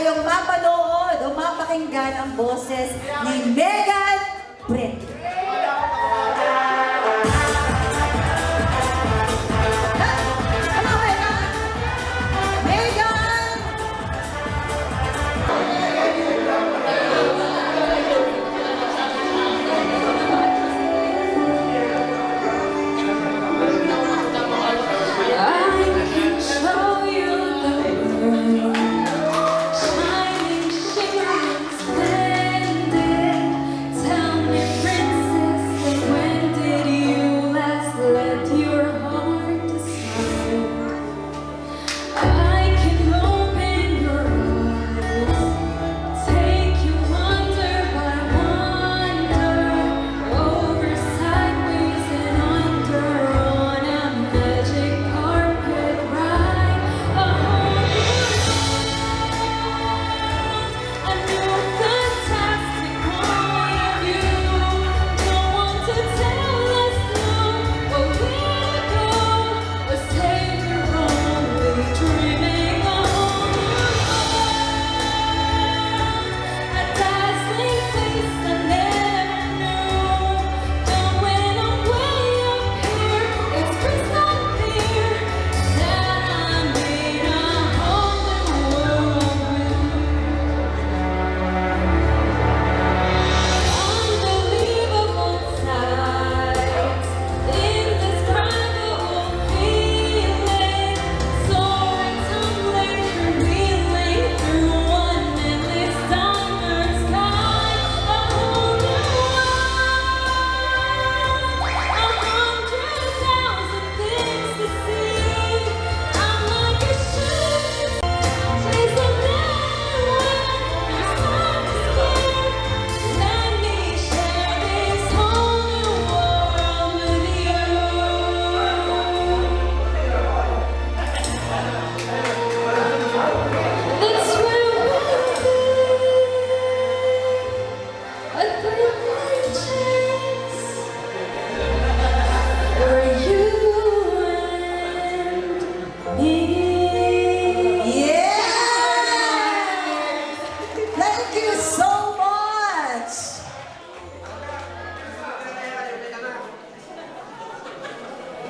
tayong mapanood o mapakinggan ang boses ni Megan Brett.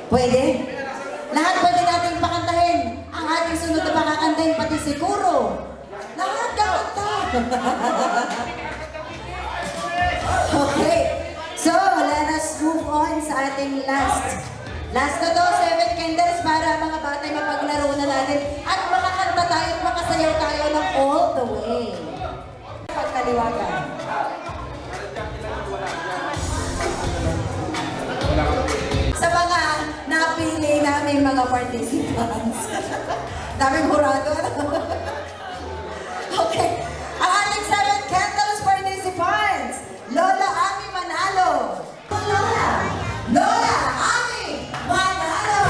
Pwede? Lahat pwede natin pakantahin. Ang ating sunod na pakakantahin, pati siguro. Lahat kakanta. Okay. So, let us move on sa ating last. Last na to, 7 candles para mga batay mapaglaro na natin. At makakanta tayo at makasayaw tayo ng all the way. Pagkaliwagan. Sa mga napili namin mga participants. Daming hurado. Okay. Ang ating 7 candles participants. Lola Ami Manalo. Lola Ami Manalo.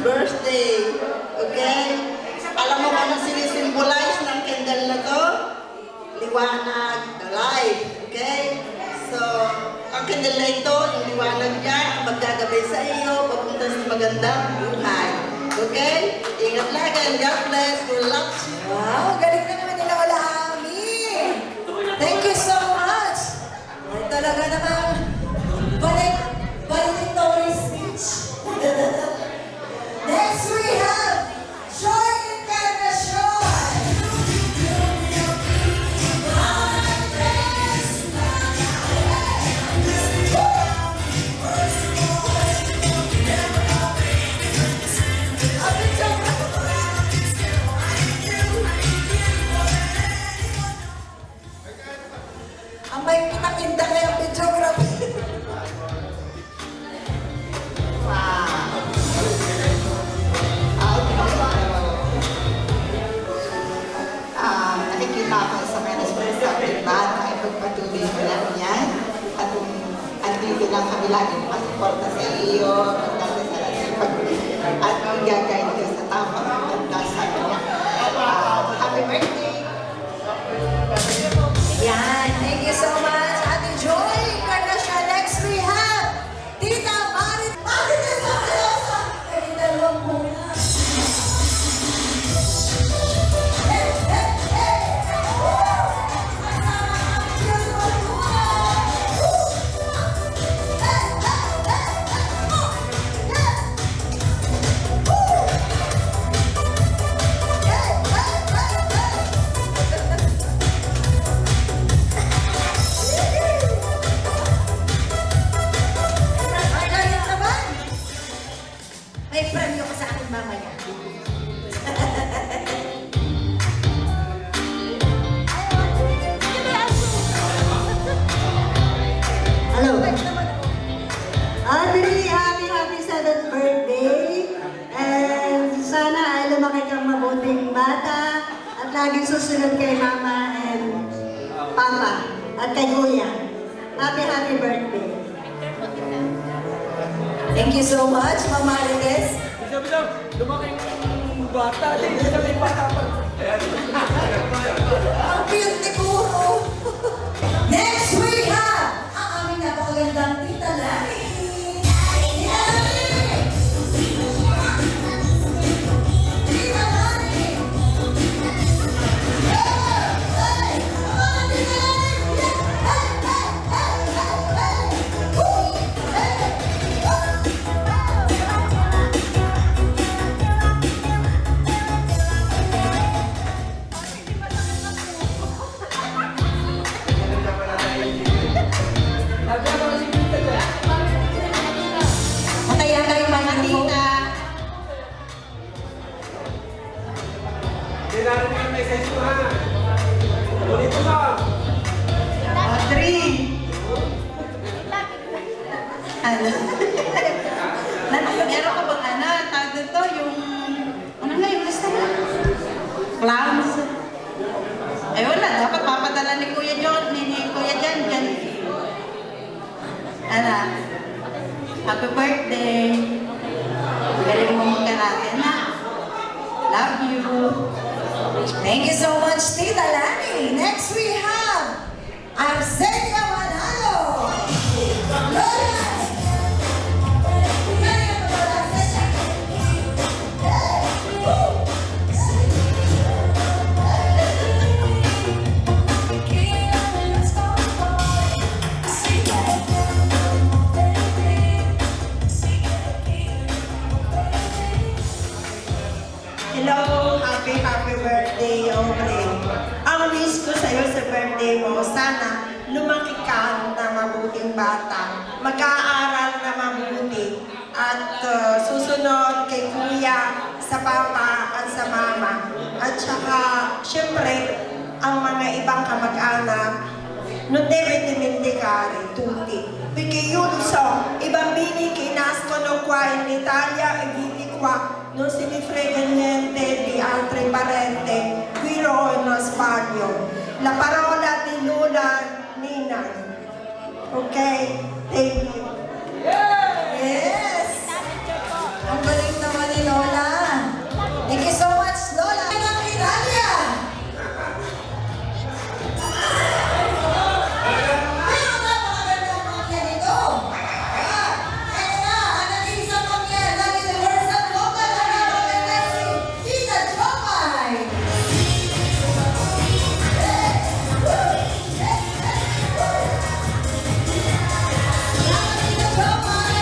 Birthday. Okay? Alam mo kung ano sinisimbolize ng candle na to? Liwanag, the light. Okay? So, ang candle na ito, yung liwanag niya, ang maggagabay sa iyo, papunta sa magandang buhay. Okay? Ingat lagi and God bless. We love you. Wow, galing na naman nila Lola Ami. Thank you so much. Ay, talaga naman. Valedictory speech. Next we have Joy Encarnacion. iyo at mag-guide ka sa tamang pagdasal niya. Happy birthday! Yan, thank you so much, Ate Joy Encarnacion. Next we have Tita Marit. Marit is sa Kalosa! Ay, dalawang muna. Hey, hey, hey! Woo! Kasama ang Diyos mo muna! Woo! Hey, hey, hey, hey! Oh! Yeah! Woo! Hey, hey, hey, hey! Ang galing naman! May premyo ka sa akin mamaya. Hello. Audrey, happy 7th birthday. And sana ay lumaki kang mabuting bata at laging susunod kay Mama and Papa at kay Kuya. Happy birthday. Thank you so much, Ma'am Marites. Bisa-bisa, lumaking bata, di sa may bata pa. Ang cute ni Kuro. Next we have ang aming napakagandang Tita Lani. Tita Lani! Tita Lani! Yeah! Hey! Come on, Tita Lani! Yeah! Hey! Hey! Hey! Hey! Hey! Woo! Hey! Mataya kayo mga tita. Hindi natin yung message mo, ha? Ulit mo na. Audrey! Ano? Meron ka bang tawag dito, yung, ano nga yung lista na? Clowns. Eh wala, dapat papadala ni Kuya John, ni Kuya Jan. Ano? Happy birthday. Galing mo magkarate na. Love you. Thank you so much, Tita Lani. Next we have Arcelia Manalo. Lola! Hello, happy birthday, Aubrey. Ang wish ko sa'yo sa birthday mo, sana lumaki ka na mabuting bata, mag-aaral na mabuti, at susunod kay kuya, sa papa, at sa mama. At saka, syempre, ang mga ibang kamag-anak, non deve dimenticare tutti, perché io lo so, i bambini che nascono qua in Italia e vivi qua non si mi frega niente di altre parenti, qui non sbaglio. La parola di Lola Nina, ok? Thank you. Yes! Ang galing naman ni Lola. Thank you so much, Lola. Ng Italia! Meron na mga gandang pangyan ito. Ito na, ang nag-iisang pangyan ng Universal Local American Taxi, Tita Jomay. Salamat, Tita Jomay.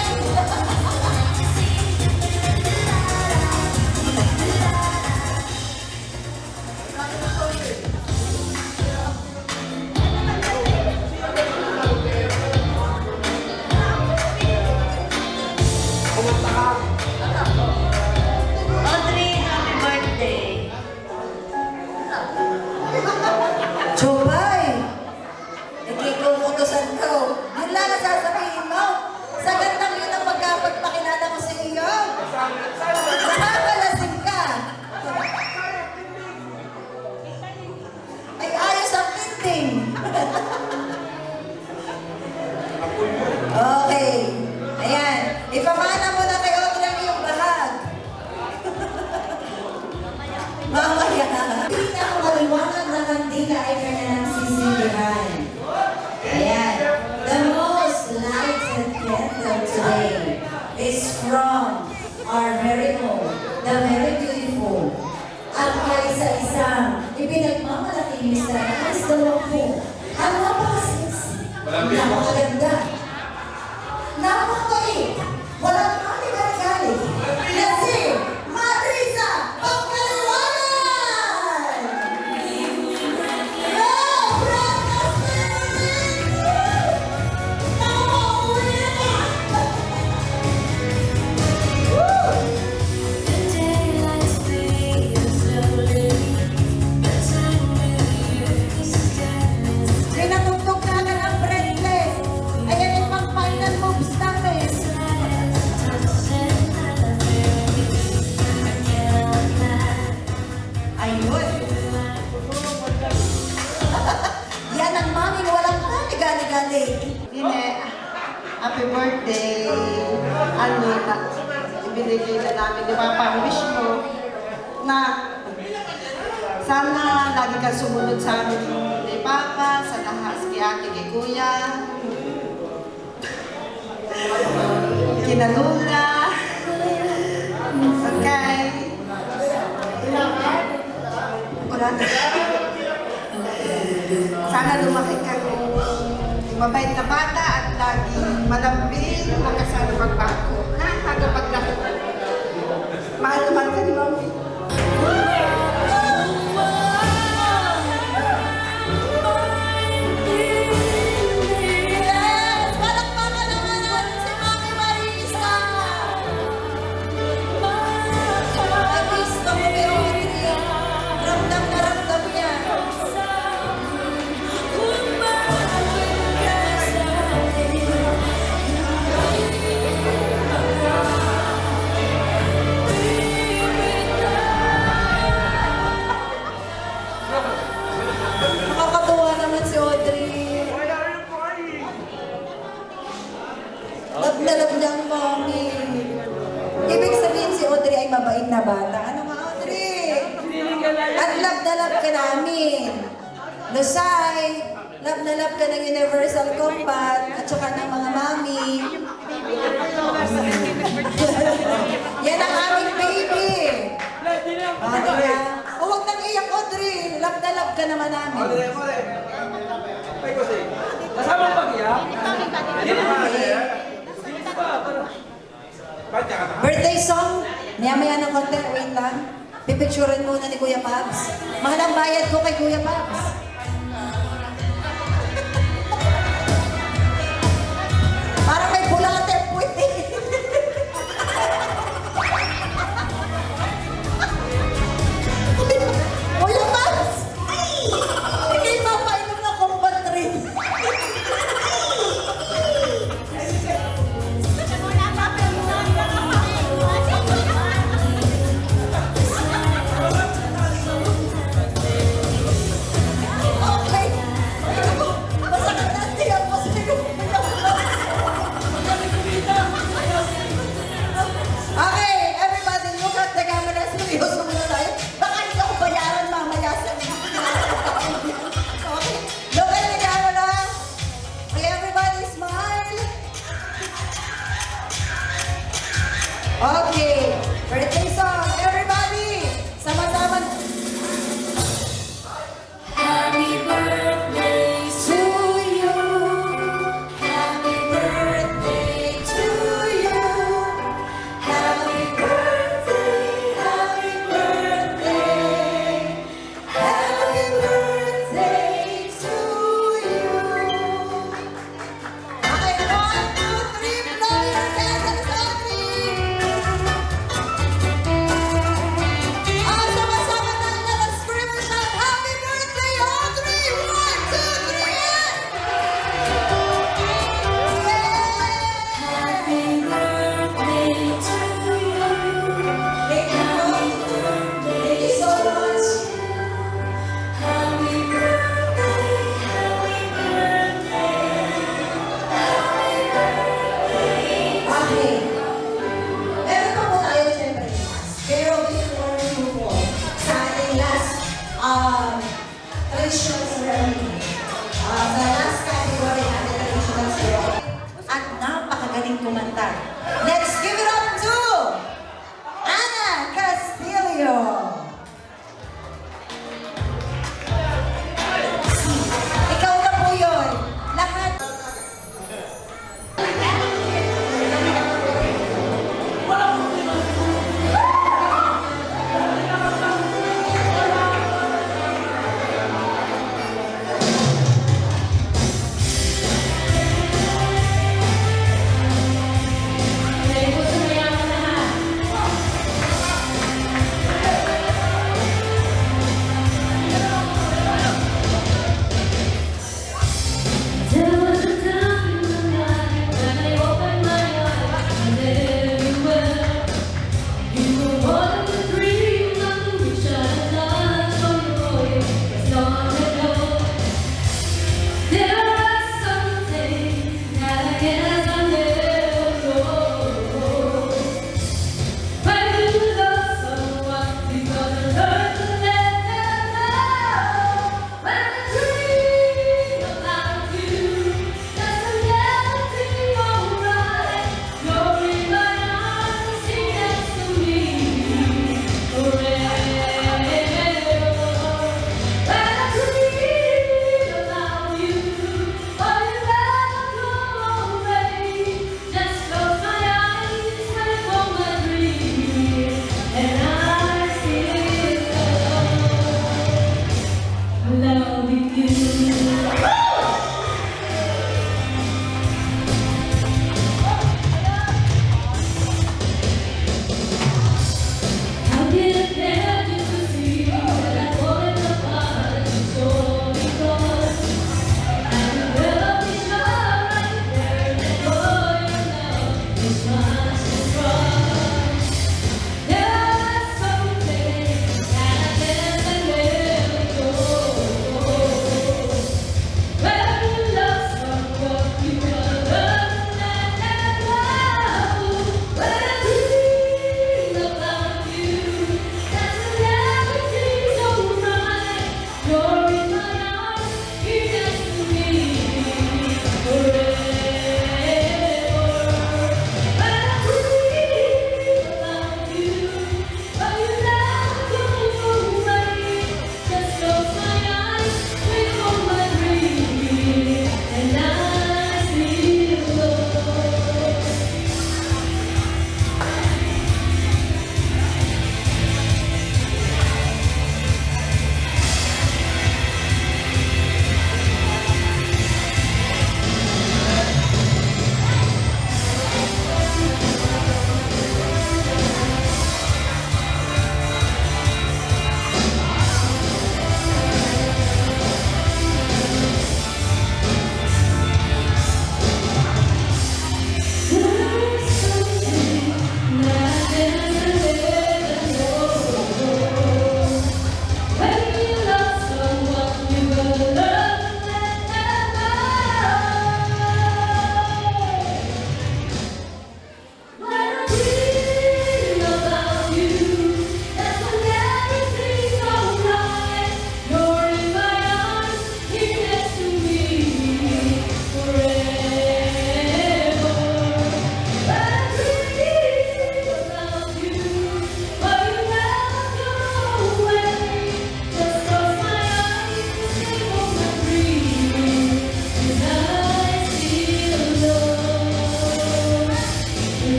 Audrey, happy birthday. Jomay! Nagkikukutusan ko. Yun lang ang sasabihin mo. Sa gandang yun ang pagkapagpakilala ko sa iyo. Nakakalasing ka. Ay, ayos ang tinting. Okay. Ayan. Ipamahal from our very own, the very beautiful, at kaisa-isang ipinagmamalaking Mr. Chris Dalawang, ang napakasexy, napakaganda, napakait, walang kaligalig, na si Marisa Pangkaliwanan! Yo, pinatugtog natin ang breathless. Ayan yung pang final moves natin. Ayun. Yan ang maming walang kaligalig. Nine, happy birthday. Ano, ibinigay na namin ni Papa ang wish mo na sana lagi kang sumunod sa amin ni Papa, sa lahat kay ate, kay kuya, kina Lola. Okay. Wala na. Sana lumaki kang mabait na bata at lagi malambing, makasama magbago. Ha? Hanggang paglaki. Mahal naman ka ni Mami. Yes! Palakpakan naman natin si Mami Marisa! Ay, gusto mo pero hindi. Ramdam na ramdam yan. Nakakatuwa naman si Audrey. Love na love niyang Mami. Ibig sabihin si Audrey ay mabait na bata. Ano nga, Audrey? At love na love ka namin. Lusay, love na love ka ng Universal Combat at saka ng mga mami. Yan ang aming baby. Diba? O, huwag nang iyak, Audrey. Love na love ka naman namin. Kasama ang pag-iyak? Birthday song, maya-maya ng konti, wait lang. Pipicturean muna ni Kuya Pabs. Mahal ang bayad ko kay Kuya Pabs. Parang may bulate, puwede. Kuya Pabs! Hindi mapainom ng combat rin. Okay. Masakit na siya po sa Okay, everybody look at the camera. Seryoso muna tayo. Baka hindi ako bayaran mamaya sa Okay, look at the camera. Okay, everybody smile. Okay, birthday song. Everybody, sama-sama. Happy birthday to you. Happy birthday to you. Happy birthday, happy birthday. Happy birthday to you. Okay, 1, 2, 3, blow your candles, Audrey.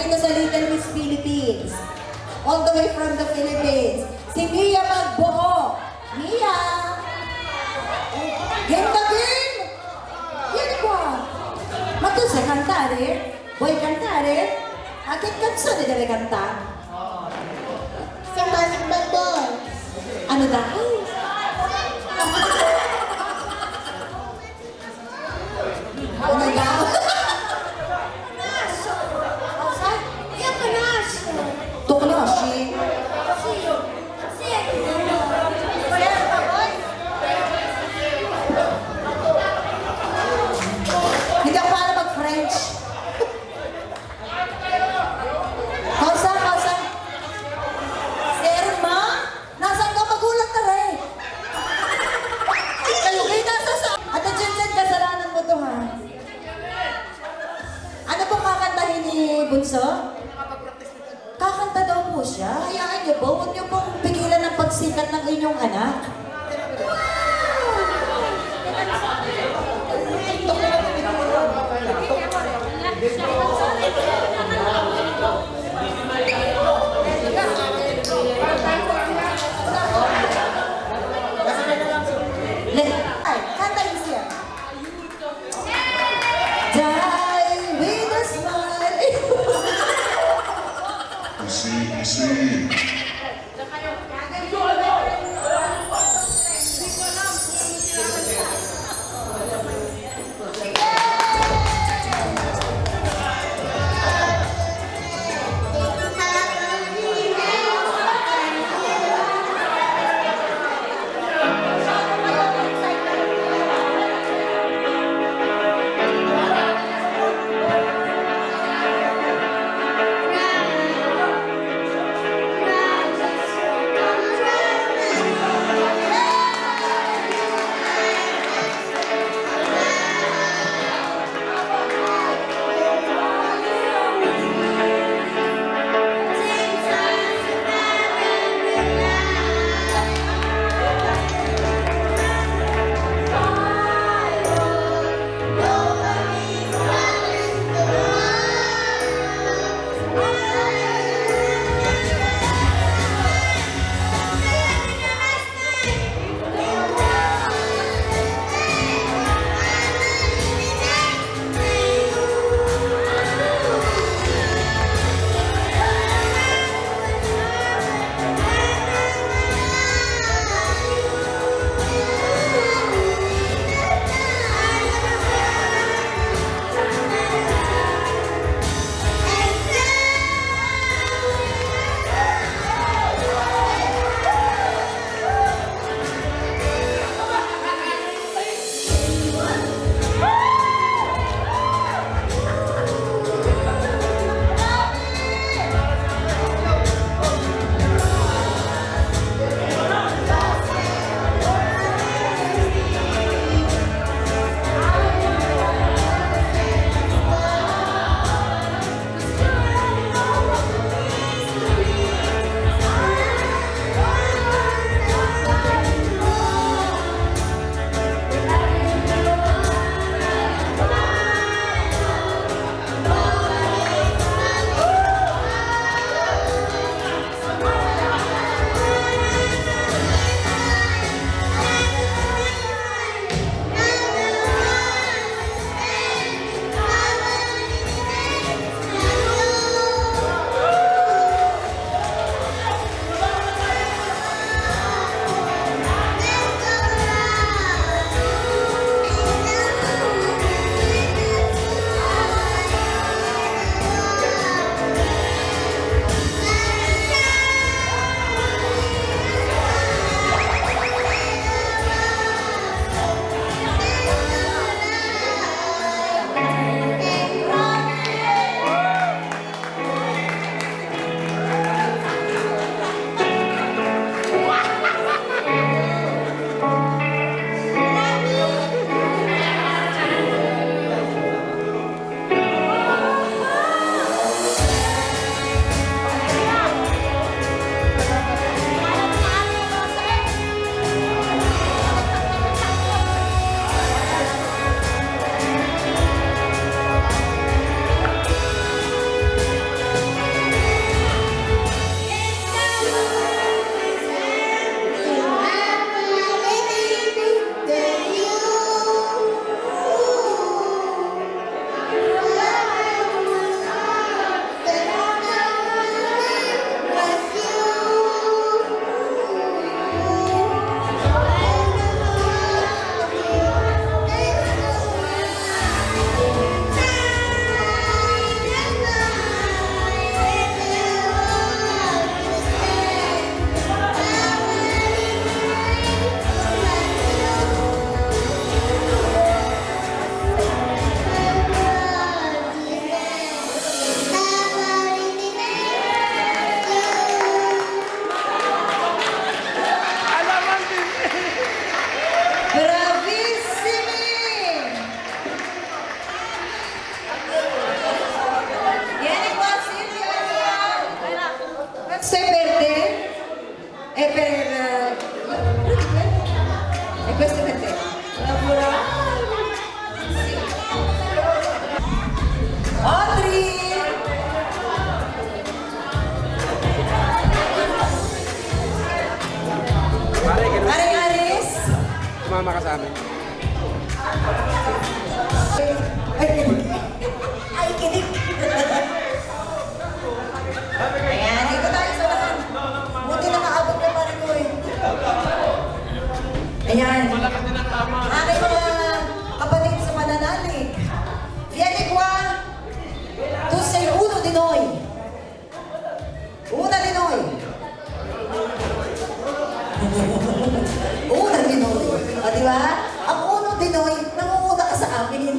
dito sa Little Miss Philippines. All the way from the Philippines. Si Mia Magbuo. Mia! Gentagin! Yan qua! Ma tu sai cantare? Vuoi cantare? A che canzone deve cantare? Simbang boy. Ano daw? Ano daw? Io conosco. Tu conosci? Sì. Sì. Hindi ako paano mag-French. Kausa, kausa. Serma? Nasaan ka magulat na rin? Kayo kayo nasa sa... At Jen, kasalanan mo to ha. Ano pong kakantahin ni Bunso? Kakanta daw po siya. Hayaan niyo po, huwag niyo pong pigilan ang pagsikat ng inyong anak. Ay, kanta yun siya. Die with a smile. Sí.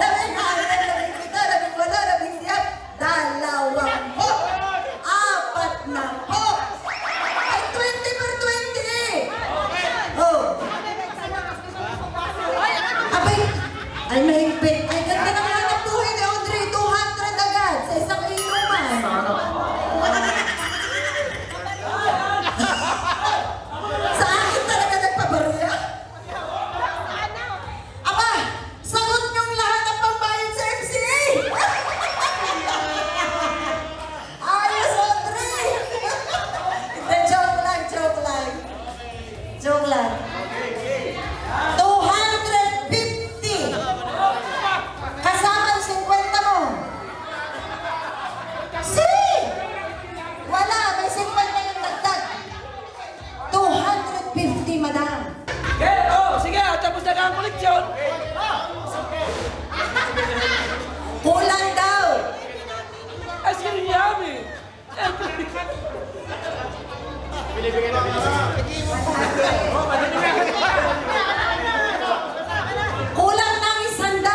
Labing anim, labing pito, labing walo, labing siyam, 20 po. 4 na po. Ay, 20 per 20 eh. Oh. Abay, ay mahigpit. Ay, ganda naman ang buhay ni Audrey. 200 agad sa isang inuman. 250. Kasama yung 50 mo. Si! Wala, may 50 yung dagdag. 250, madam. Okay, sige, tapos na ang koleksyon. Kulang daw. Ay, sige, yummy. Kulang ng 100. Kulang ng 100.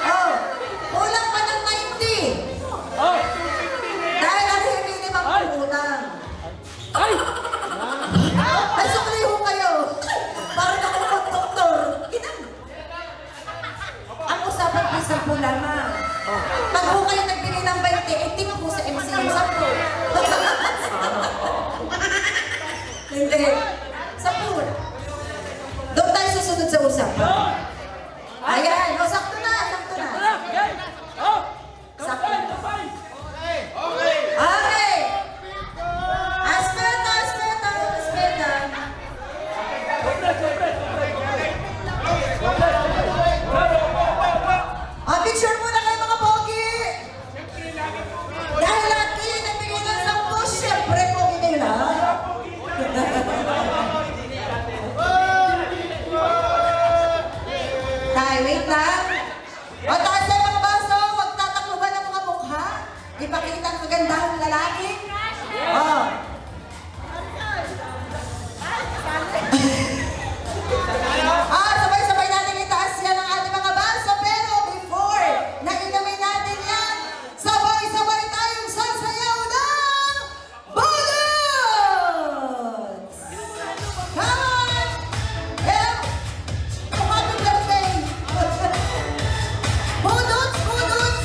Oh, kulang pa ng 90. Oh, Dahil ano yung minimum kulang. ay! Ay, sukli ho kayo. Parang ako mag-doktor. Kinang. Ang usapan po sa pulama. Pag ho kayo nagbigay ng 20, tip po sa MC yung 10. Hindi. 10. Doon tayo susunod sa usapan. Ayan. O, sakto na. Sakto na. Wala, okay. Oh, Sakto. kapay. Okay. Aspeta, aspeta, aspeta. Picture muna kayo mga pogi. Dahil lagi nagbigay ng 10, syempre pogi kayo na. Tay, wait lang. O, taas tayo mga baso. Huwag tatakluban ang mga mukha. Ipakita ang kagandahang lalaki. Oh. Sabay-sabay natin itaas yan ang ating mga baso. Pero before na inumin natin yan, sabay-sabay tayong sasayaw ng bullets! Come on! Yeah! Happy birthday! Bullets! Bullets!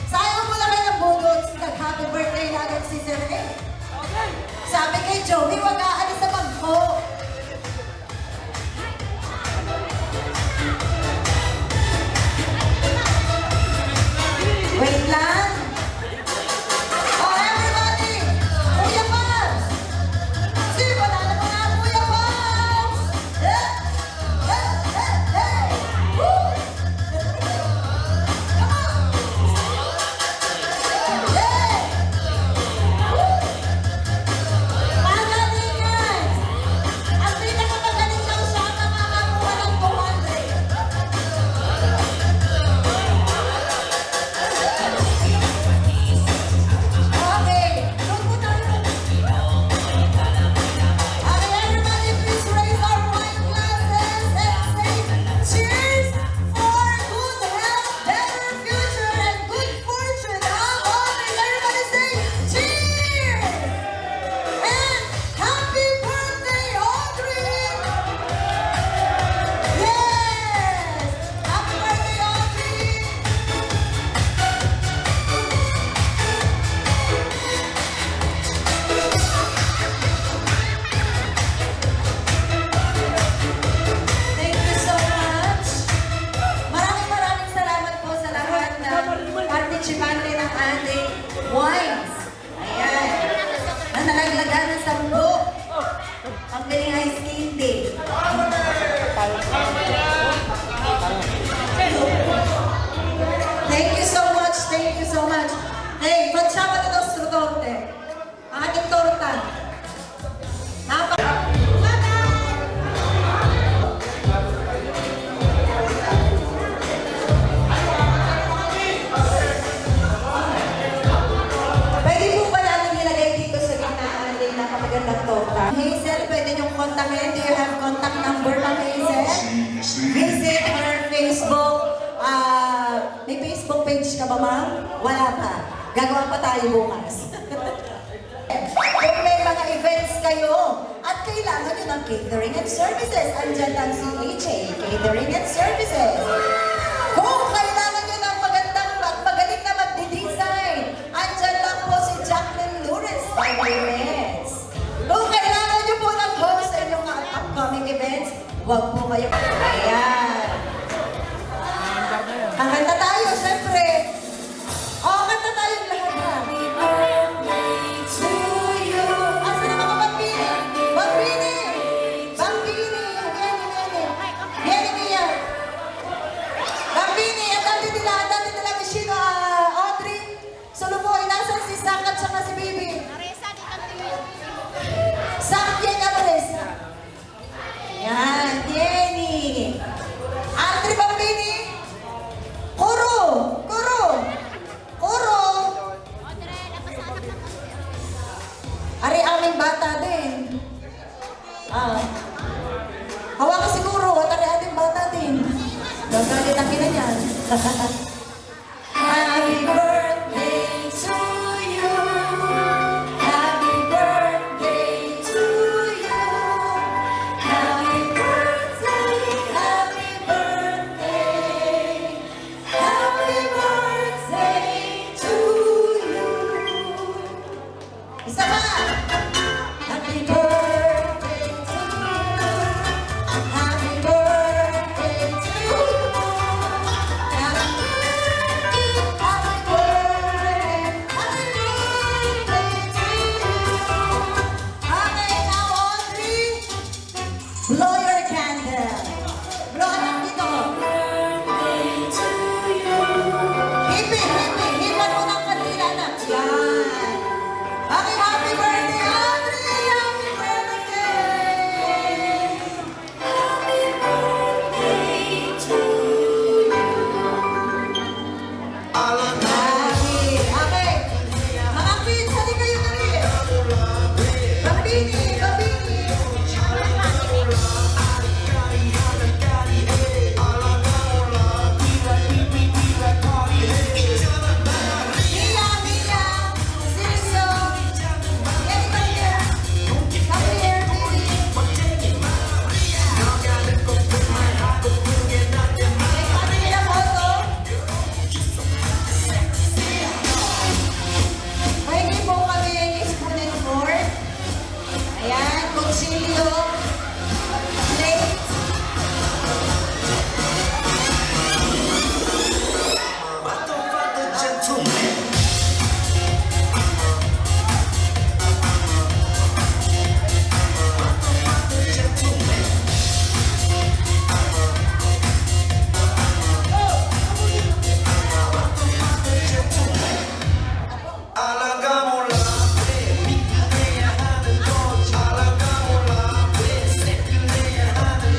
Sayaw mo na kayo ng bullets. Nag-happy birthday natin si Sir A. Sabi kay Joey, wag aalis sa bangko. Wait lang. Oh, everybody! Kuya Pabs! Sige, wala na mga Kuya Pabs! Eh! Eh! Eh! Eh! Woo! Come on! Eh! Woo! Magaling yan! Ang pinakamagaling daw siya ang nakakakuha ng 200. Okay, doon po tayo. Okay, everybody, please raise our wine glasses and say cheers for good health, better future, and good fortune. Okay, everybody say cheers! And happy birthday, Audrey! Yes! Happy birthday, Audrey! Thank you so much. Maraming salamat po sa lahat na participante ng ating wines. Ayan. Na nalaglagan ng 10. Ang galing ice candy. Thank you so much. Thank you so much. Hey, facciamo le nostre torte. Ang ating torta. Pwede po ba natin ilagay dito sa gitna ang ating napakagandang torta? Hazel, pwede niyong kontakin. Do you have contact number, Ma'am Hazel? Visit her Facebook. May Facebook page ka ba, ma'am? Wala pa. Gagawa pa tayo bukas. Kung may mga events kayo at kailangan nyo ng catering and services, andyan lang si HA, Catering and Services. Kung kailangan nyo ng magandang at magaling na magdi-design, andyan lang po si Jacqueline Lures by Events. Kung kailangan nyo po ng host sa inyong mga upcoming events, huwag po kayo. Ayan. Kakanta tayo, syempre. O, kanta tayo lahat. Happy birthday to you. Asa Ah. Hawakan siguro, tari ating bata din. Gagalit ang kina niyan. Happy birthday to you. Happy birthday to you. Happy birthday, happy birthday. Happy birthday to you. Isa pa. Happy birthday to you. Happy birthday to you. Happy birthday to you. Okay, now Audrey, blow your candle. Blow lang dito. Hipan mo ng kandila na. Yan. Okay, happy birthday, Audrey! Happy birthday! Happy. Okay. Mga kids, hali kayo dali. Bambini, bambini. Mia, Mia, Silvio. Yes, come here. Come here, baby. Take kami nila photo. Pwede po kami spoon and fork. Ayan, kutsilyo. Plate.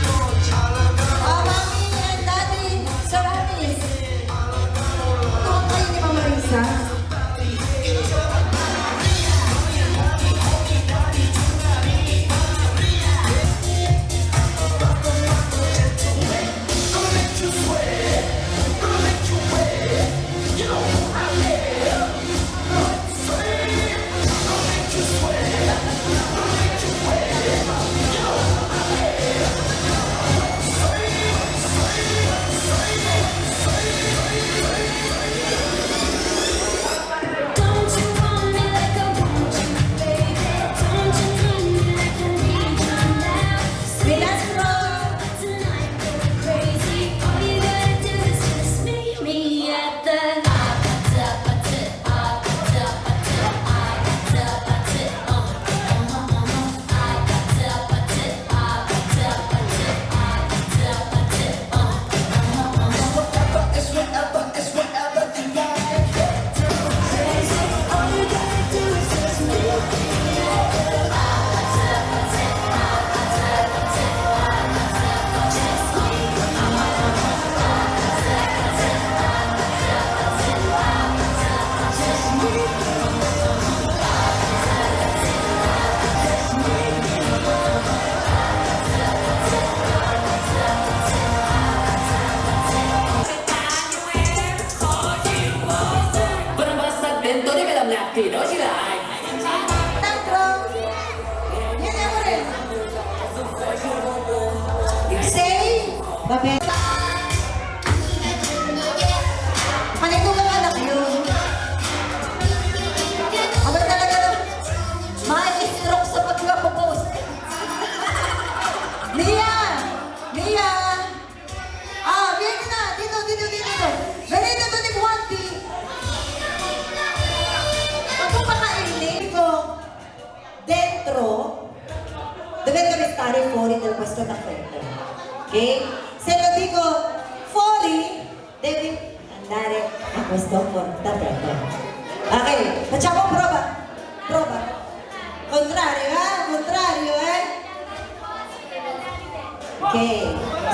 Oh, Mommy and Daddy, Sir Amis. Ito ang kayo ni Mama Risa. Don't you want me like I want you, baby? Don't you need me like I need you now? Bilas bro. Tonight go crazy. All you gotta do is just meet me at the all you gotta do is just meet me. Berembasad bento di dalam hati, no sila ay. Tantrum. Yan ako rin. Say, babe. Panito ka anak yun. Aba talaga na, ma-stroke sa pagkapopost. Mia! Mia! Ah, dito na! Dito! Ganito to ni Juanti. Pag mo pakainin ko, dentro, deve restare fuori del questo tappeto. Ok? Se lo dico fuori, devi andare a questo tappeto. Ok? Facciamo prova. Prova. Contrario, Contrario, Ok.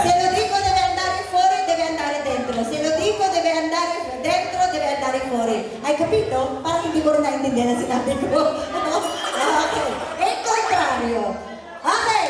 Se lo dico deve andare fuori, deve andare dentro. Se lo dico deve andare dentro, deve andare fuori. Hai capito? Parang hindi mo rin naintindihan ang sinabi ko. Okay. E il contrario. Okay.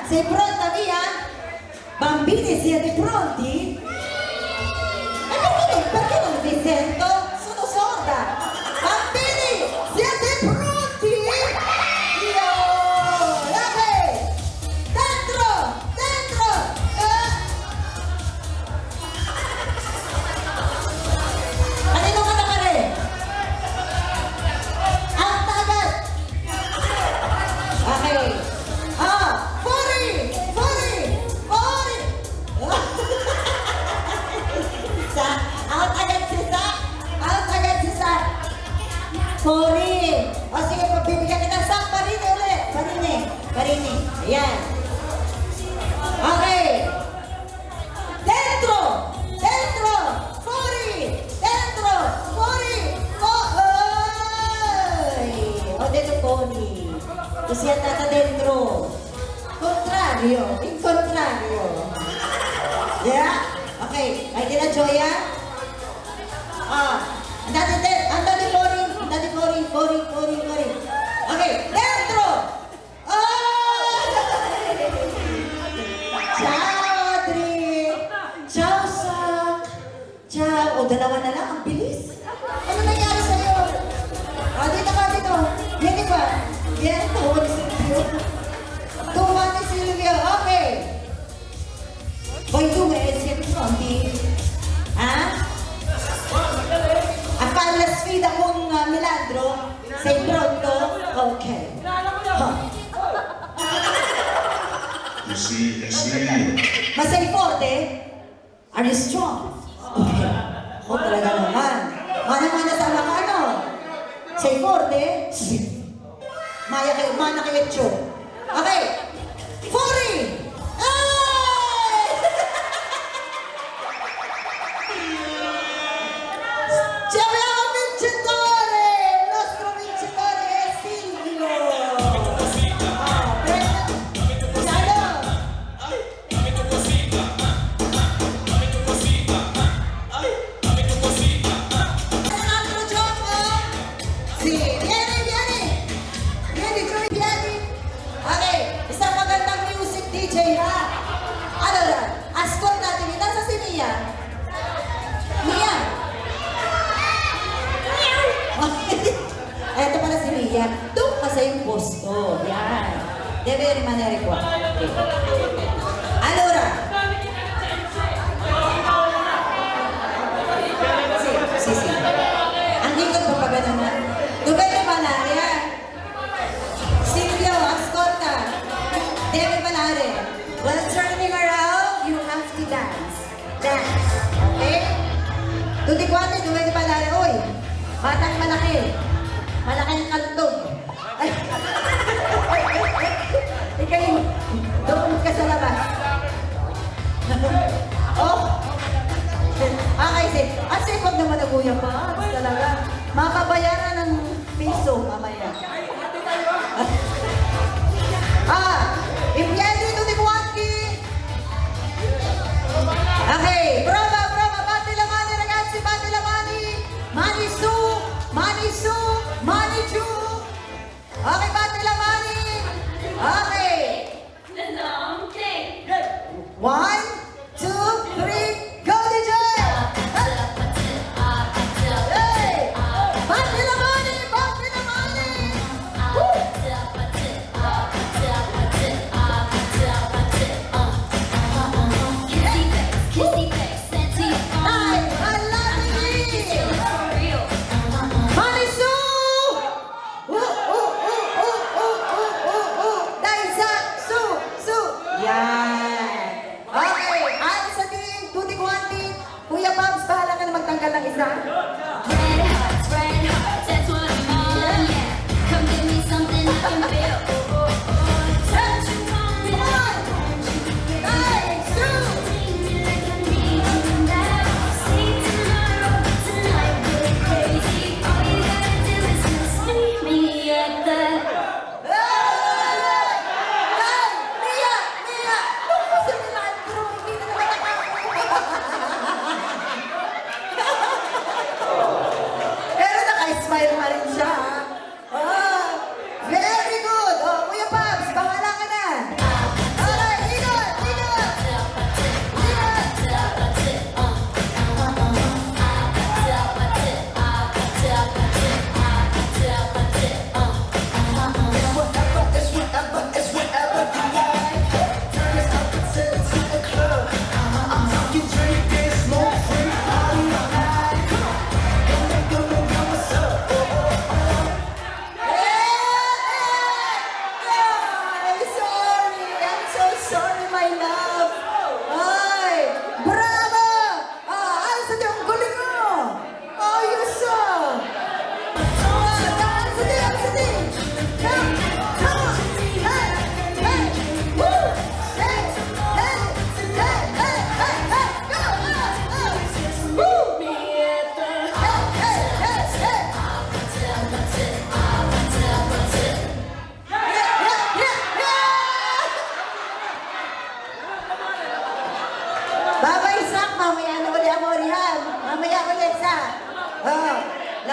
Sei pronta, Mia? Bambini, siete pronti? Perché non vi sento? Sono sorda! Bambini, siete pronti? Io! Ok! Dentro! Dentro! Kanino ka na ka rin? Ang tagat! Okay. Furi! Furi! Furi! Sa, out agad si Sa! Out agad si Sa! Furi! O sige, pagbibigyan kita Sa, parini ulit! Parini! Parini! Ayan. Okay. Dentro! Dentro! Furi! Dentro! Furi! Oy! O dentro, Furi! Kasi yan nata dentro. Contrario. In contrario. Yeah? Okay. Ay, kina Joya? Andate Furi. Andate Furi. Furi, Furi, Furi. Okay. Dentro! Oy! Ciao, Audrey! Ciao, Sak! Ciao! O, dalawa na lang. Ang bilis. Ano nangyari sa'yo? Dito ka, dito. Yan pa. Yan, tuwa ni Silvio. Tuwa ni Silvio. Okay. Voi due siete pronti? A fare la sfida con Melandro? Sei pronto? Ok. Easy, easy. Ma sei forte? Are you strong? Okay. Oh, talaga naman. Mana-mana sa mga ano? Sei forte? Sì. Mana kayo, Cho. Okay. Furi! Ay! Ci abbiamo un vincitore! Il nostro vincitore è Silvio! Un altro gioco? Sì, vieni! Vieni giù in piedi! Ok, isang magandang music DJ ha? Allora, ascoltatemi, nasa si Mia? Mia? Eto pala si Mia. Doon ka sa yung posto. Yan. Deve rimanere qua. Okay. Allora. Sì. Ang ikot mo pa gano'n na. Dovete ballare, Silvio, ascolta. Deve ballare. While turning around, you have to dance. Dance. Okay? Tutti quanti dovete ballare. Oy, batang malaki. Malaking kantog. Ay. Ikaw, doon ka sa labas. Oh. Okay, sige. Ang sipag naman na Kuya pa. Talaga. Makabayaran ng piso mamaya. In piedi tutti quanti. Okay, prova. Batti la mani ragazzi, batti la mani. Mani su, mani su, mani giù. Okay, batti la mani. Okay. 1, 2, 3, go DJ! Hey! Batti la mani! Woo! Dai, ballatevi! Mani su! Dai, su! Yan! Okay, alis sa tingin, tuti quanti. Kuya Pabs, bahala ka na magtanggal ng isa. That's what I'm on, yeah. Come give me something I can feel. Touch you on me like Dai, su! take me like I need you now. See tomorrow, but tonight we're crazy. All you gotta do is just meet me at the Dai, Mia! Doon sa Melandro, hindi na naman ako.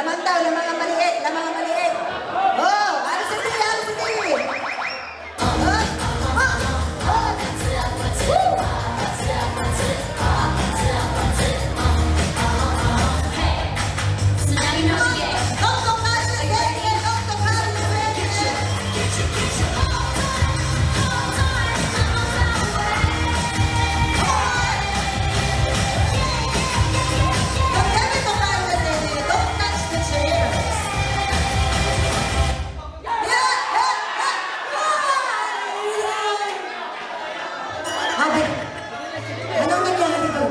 Laman daw, ng mga maliit, ng mga maliit. Oh, ano sa tiyo, ano sa tiyo? So now you know the game. Doktor Carlos, ready, Doktor Carlos, ready. Pagkami Doktor Carlos, ready, don't touch the chairs. Abi, anong nangyari dito?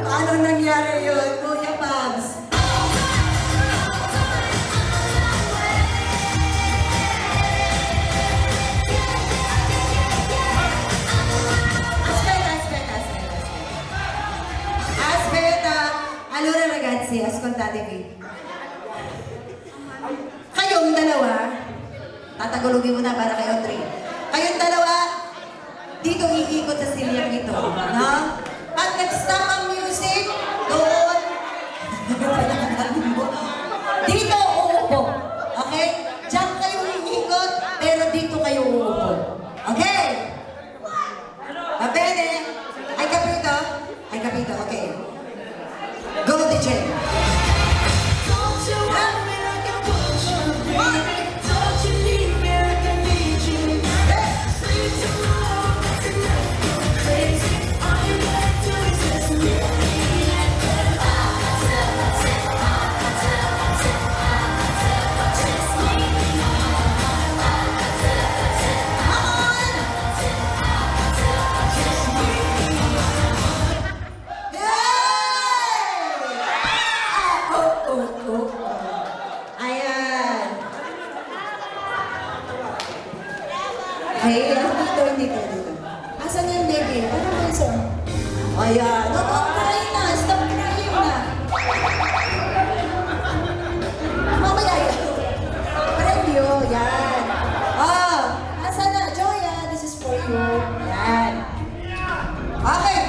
Ano nangyari yun, Kuya Pabs? Aspetta, allora ragazzi, ascoltatevi. Kayong dalawa, tatagulugin mo na para kay Audrey. Kayong dalawa, dito iikot sa silyang ito. No? Pag nag-stop ang music, doon, dito uupo. Okay? Diyan kayo iikot, pero dito kayo uupo. Okay? Va bene? Hai capito? Hai capito? Okay. Go, DJ. Don't you want me like I want you, baby? Don't you need me like I need you? Sleep tomorrow, but tonight go crazy. All you gotta do is just let me let go. Just me. Ayan. Hey, dito. Asan yung baby? Ano ba isa? Ayan. Stop crying na. Stop crying na. Mamaya yan. Preview. Yan. Oh, asan na? Joya, this is for you. Yan. Okay.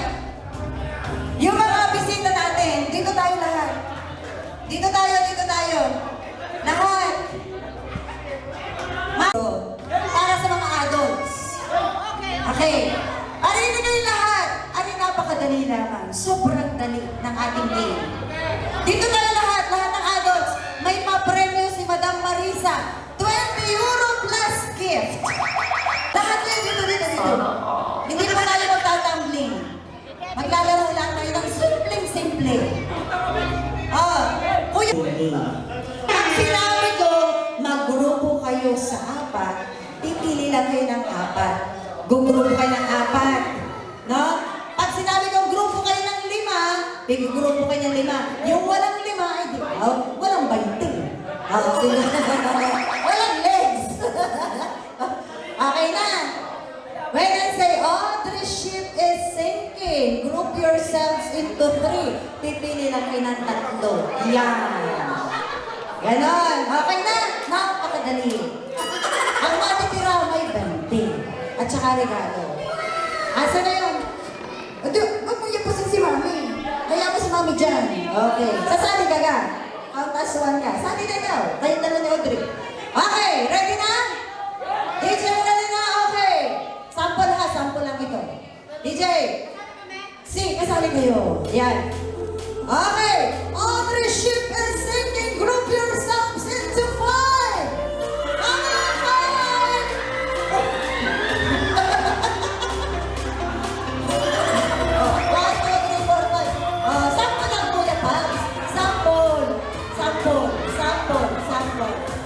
Yung mga bisita natin, dito tayo lahat. Dito tayo. Lahat. Para sa mga adults. Okay. Arinig kayo lahat. Ari napakadali lamang. Sobrang dali ng ating game. Dito tayo lahat ng adults. May pa-premyo si Madam Marisa. 20 euro plus gift. Lahat kayo dito. Hindi pa tayo magtatumbling. Maglalaro lang tayo ng simpleng-simple. Kuya, pag sinabi ko, maggrupo kayo sa apat, pipili lang kayo ng apat. Gugrupo kayo ng apat. No? Pag sinabi ko, grupo kayo ng 5, pipigrupo kayo ng 5. Yung walang 5, ay di ba? Walang 20. Walang legs. Okay na. When I say, the ship is sinking, group yourselves into 3. Pipili lang kayo ng 3. Yan. Ganon. Okay na. Napakadali. Ang matitira may 20. At saka regalo. Asa na yun? Huwag mo yapusin si Mami. Kaya mo si Mami dyan. Okay. Sasali ka ka. Count as 1 ka. Sali na daw. Kayong dalawa ni Audrey. Okay. Ready na? DJ, ready na? Okay. Sample ha. Sample lang ito. DJ. Kasali kayo. Yan. Okay. Audrey ship is sinking. Group yourselves into 5. Sample lang Kuya Pabs. Sample.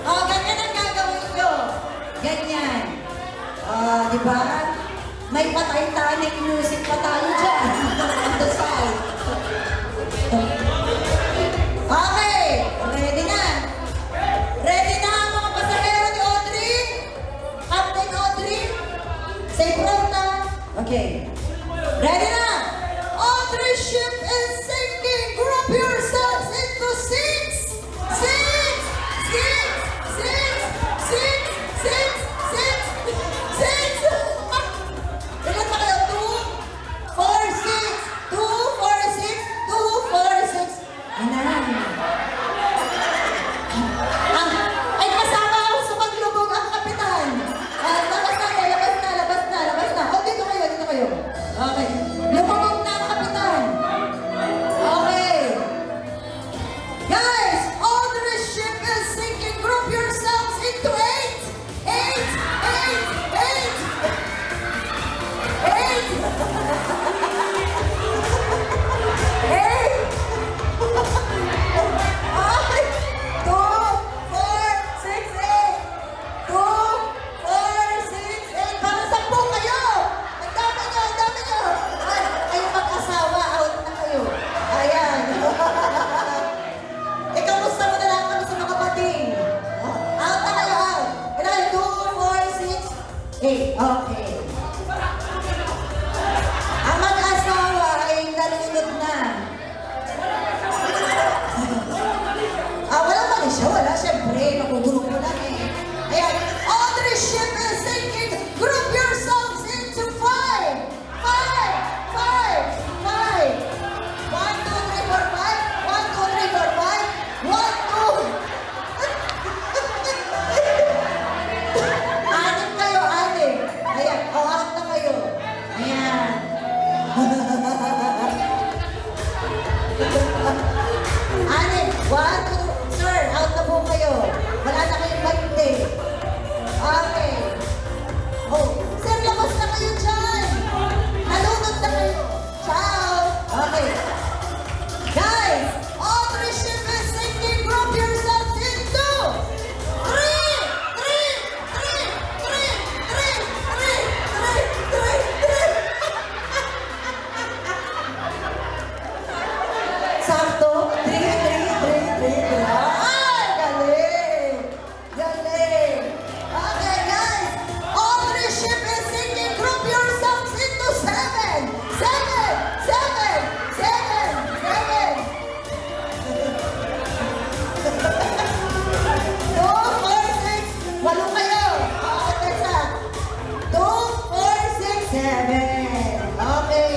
Ganyan ang gagawin nyo. Ganyan. Di ba? May pa-Titanic music pa tayo dyan. On the side. Okay. Ready na? Ready na ang mga pasahero ni Audrey? Captain Audrey? Say pronta. Okay. Ready na? Audrey ship is sinking. Group yourselves into 6. 6. Anim. 1, 2, sir, out na po kayo. Wala na kayong birthday. Okay. Oh, sir, labas na kayo dyan. Nalunod na kayo. Ciao. Okay. Guys, all three ship is sinking. Group yourselves into 3. Sakto? 3. Ay, galing! Galing! Okay, guys! All three ship is sinking. Group yourselves into 7. 2, 4, 6. Walo kayo. Okay, Tessa. 2, 4, 6, 7. Okay.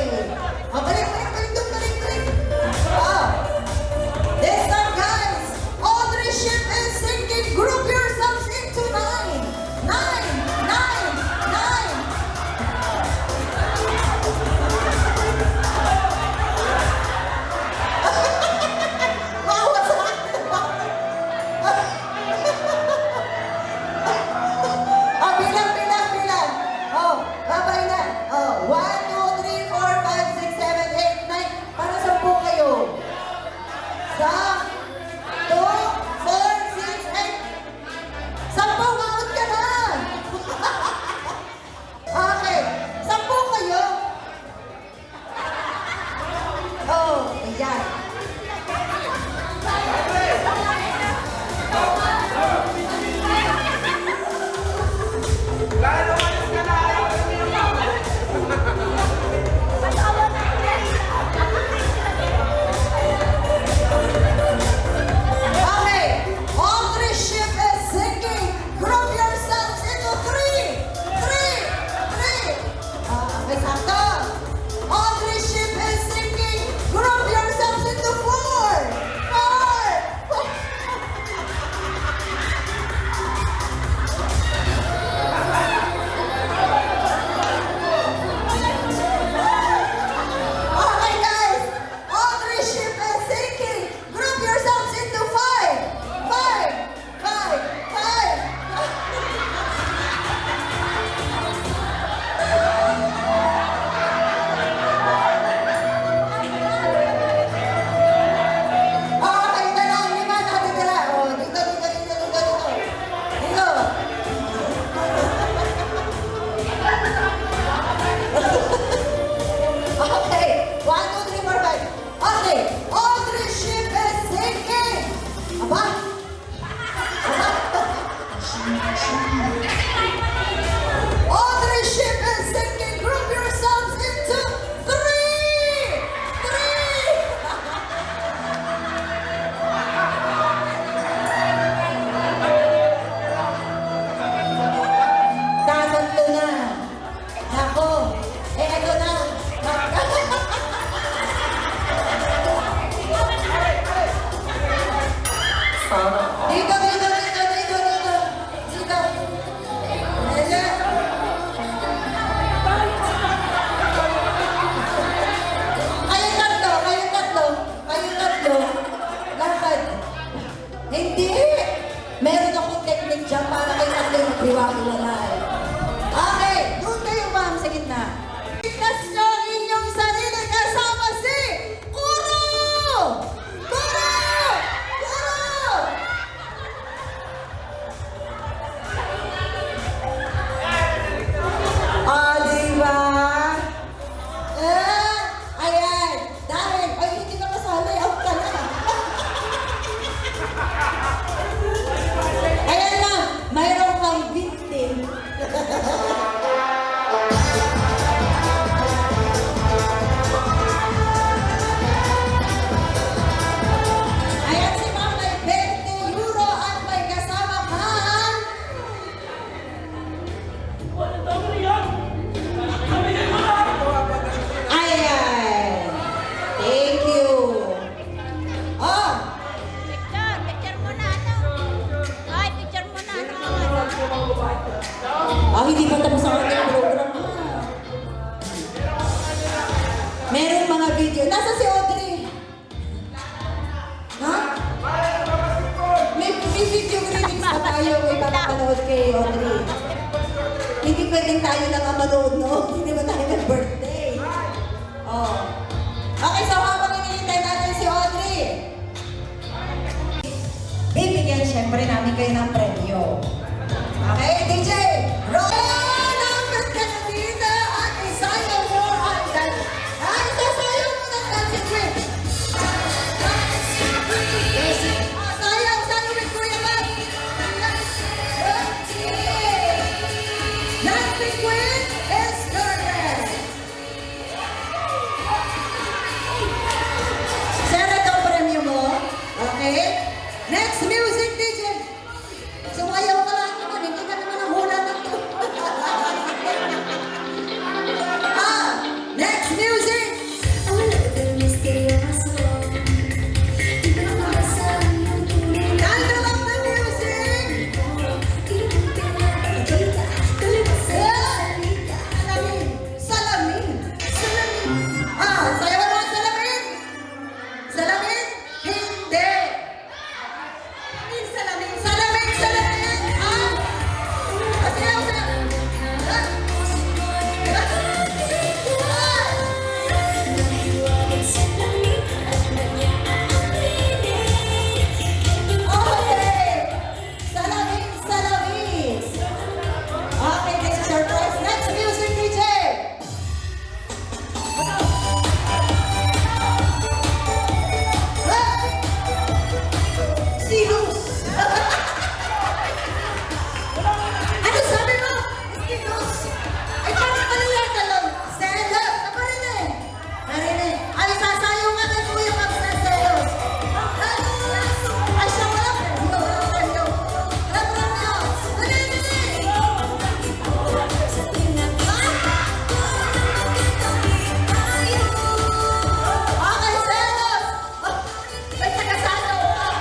Oh, balik. Oh. This time, guys, all three ship is sinking. Group yourselves into 9. 9. Bawa sa akin. Oh, bilang. Oh, babay na. Oh, 1, 2, 3, 4, 5, 6, 7, 8, 9. Para 10 kayo. 2, 4, 6, 8. 10, out ka na. Okay, 10 kayo. Oh, ayan. Okay, all three ship is sinking. Group yourselves into 3. Okay, sakto. All three ship is sinking. Group yourselves into 4. Okay, guys. All three ship is sinking. Group yourselves into 5. 5. Okay, na lang. 5 nakatitira. Oh, dito. Dito. Okay, 1, 2, 3, 4, 5. Okay, all three ship is sinking. Aba? All three ship is sinking. Group yourselves into 3. Tatanto na. Ako. Eto na. Dito. Kayong tatlo. Lakad. Hindi. Meron akong technique dyan para kayo tatlo maghiwa-hiwalay. Okay, doon kayo ma'am sa gitna. Tignas nyo ang inyong sarili kasama si Kuro! Diba? Ayan. Dahil, hindi ka kasali. Out ka na. Ayan lang. Mayroon kang victim. Ayan si ma'am may 20 euro at may kasama kang ayan. Thank you. Oh, Picture mo na Ay, picture mo na hindi pa tapos ang ating program. Merong mga video. Nasa si Audrey? Mag-video greetings pa tayo. May papapanood kay Audrey. Hindi pwedeng tayo lang ang manood, no? Hindi ba tayo mag-birthday? Oh. Okay, so habang hinihintay natin si Audrey, bibigyan siyempre namin kayo ng premyo. Okay, DJ, roll! Number ka na dito at isayaw mo ang dance. Ay, sasayaw mo ng dancing queen. Sayaw, sayaw with Kuya Bob. Dancing queen is correct. Sir, ito ang premyo mo. Okay? Next music, DJ. Sumayaw ka lang naman, hindi ka naman ang hula ng to. Next music! Kanta lang ng music! Salamin! Salamin! Sayaw mo ang salamin! Salamin? Hindi! Salamin! Salamin! Salamin! Sayaw na! Okay! Salamin! Salamin! Okay, this is your prize. Next music, DJ! Sinus! Ano sabi mo? Sinus! Ay, parang maliyan ka lang. Stand up! Naparinig! Narinig! Ay, sasayaw ka na Kuya Max na selos. Ay, siya wala. Wala premyo. Wala premyo. Dali, dali! Okay, selos! May tagasayaw ka.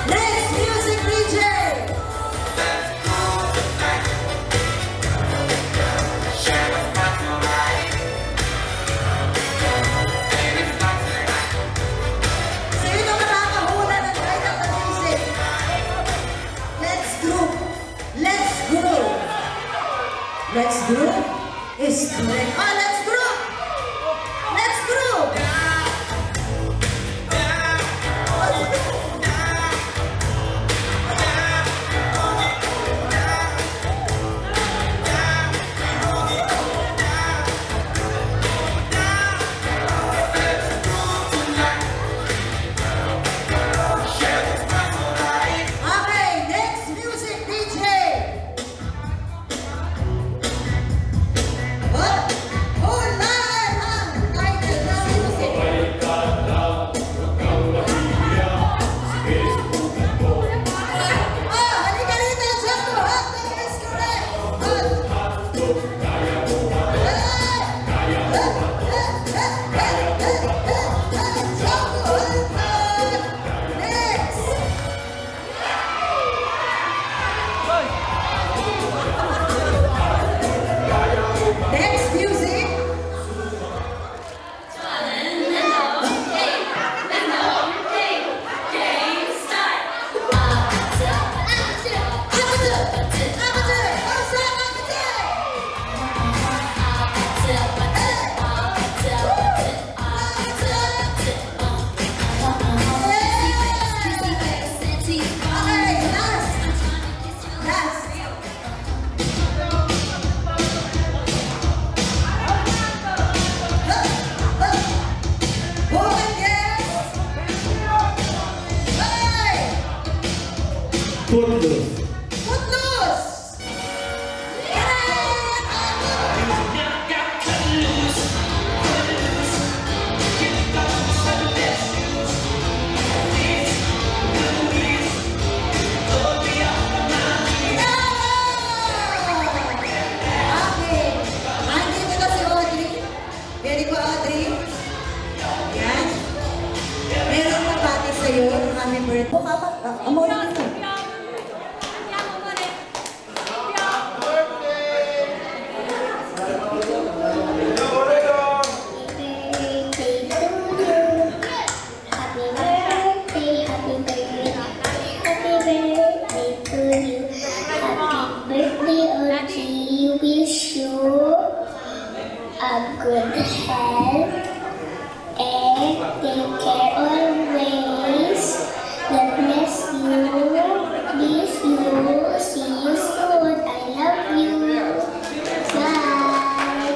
Next music, DJ! Sino makakahula ng title ng music? Let's group! Let's group! Let's group is correct. Let's group! Let's group! Okay, next music, DJ! Hulaan ang title ng music! Halika rito, Jumbo! That is correct! Next! Next music! Okay, last! Who can guess? Hey! Footloose. Footloose! Okay. Andito na si Audrey. Ready ko, Audrey? Yan. Meron na pati sa'yo ng aming birthday. Amoy mo. a good health, and take care always. God bless you. Miss you. See you soon. I love you. Bye.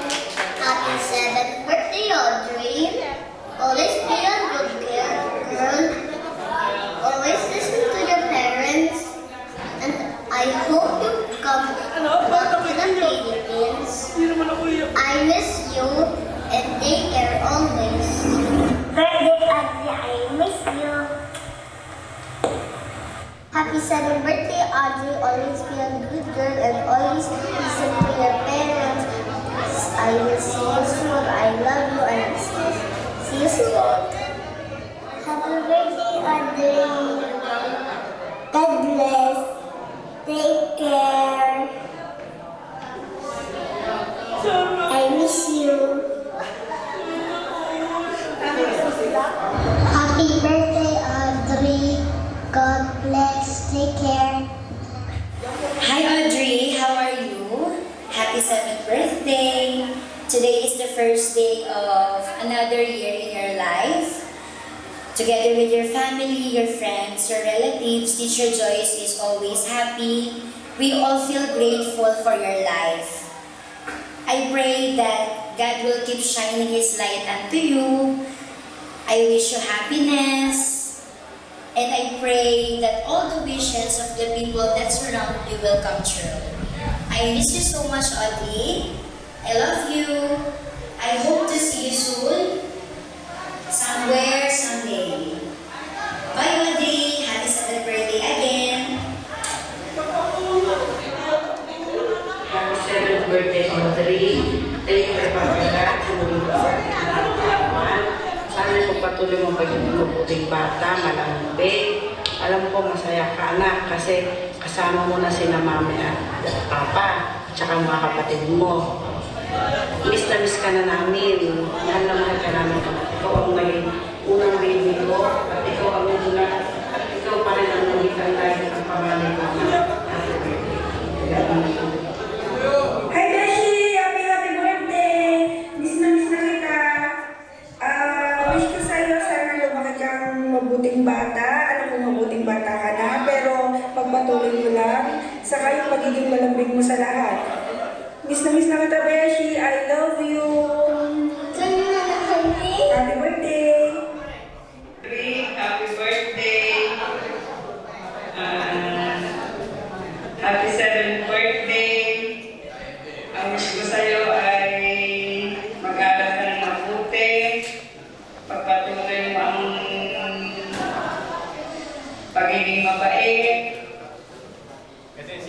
Happy 7th birthday, Audrey. Always be a good girl. Always listen to your parents. And I hope you come back to the Philippines. I miss you and take care always. Birthday, Audrey. I miss you. Happy 7th birthday, Audrey. Always be a good girl and always listen to your parents. I will see you soon. I love you and see you soon. Happy birthday, Audrey. God bless. Take care. I miss you. Happy birthday, Audrey. God bless. Take care. Hi Audrey, how are you? Happy 7th birthday! Today is the first day of another year in your life. Together with your family, your friends, your relatives, Teacher Joyce is always happy. We all feel grateful for your life. I pray that God will keep shining His light unto you. I wish you happiness. And I pray that all the wishes of the people that surround you will come true. I miss you so much, Audrey. I love you. I hope to see you soon. Somewhere, someday. Bye, Audrey. Happy 7th birthday again. Happy 7th birthday, Audrey. Thank you for pagkakas. Sana pagpatuloy mo pagiging mabuting bata, malambing. Alam ko masaya ka anak kasi kasama mo na sina mami at papa at saka mga kapatid mo. Miss na miss ka na namin. Mahal na mahal ka namin. Ikaw ang naging unang baby ko at ikaw ang una at ikaw pa rin ang naging dahil ng pangalan ko. Hi Beshi! Happy birthday! Miss na kita. Wish ko sa'yo, sana lumaki kang mabuting bata. Alam ko mabuting bata ka na, pero pagpatuloy mo lang, saka yung pagiging malambing mo sa lahat. Miss na kita, Beshi. I love you. Happy birthday! Happy birthday! Happy 7th birthday! Ang wish ko sa'yo ay mag-aral ka ng mabuti, pagpatuloy mo ang pagiging mabait,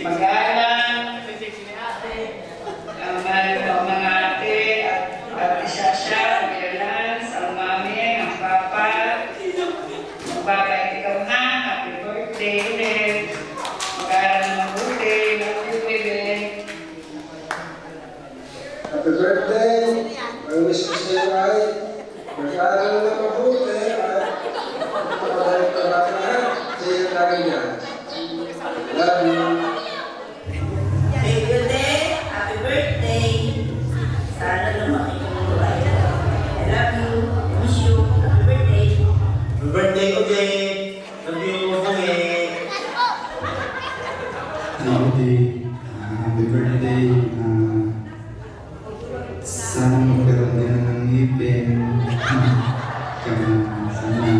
mag-aral, mahal mo ang mga ate at ate Shasha, ang Lance, ang mami, ang papa, magbabait ikaw na, happy birthday ulit, mag-aral ng mabuti, love you ulit. Happy birthday! Ang wish ko sa'yo ay mag-aaral na mabuti at makabalik ka ba lahat sa iyo lagi niya. Love you! Hey, good day! Happy birthday! Sana lumaki ka ng buhay. I love you. I miss you. Happy birthday! Happy birthday ko, Jay! Love you, Jay! Happy birthday. Sana magkaroon din ng ngipin. Kaya sana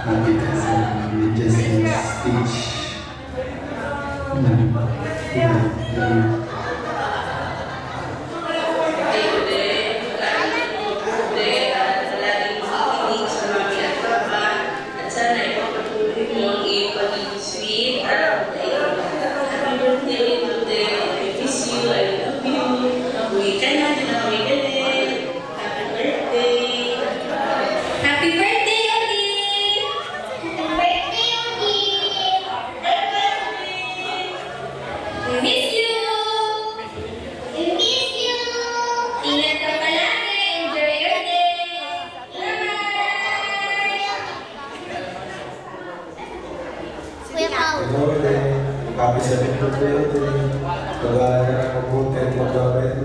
happy ka sa medyas na stage. Happy birthday, Audrey! We miss you! Ingat ka palagi! Enjoy your day! Bye-bye! Kuya Pao. Birthday! Happy 7th birthday! Mag-aaral ka ng mabuti at mag-aaral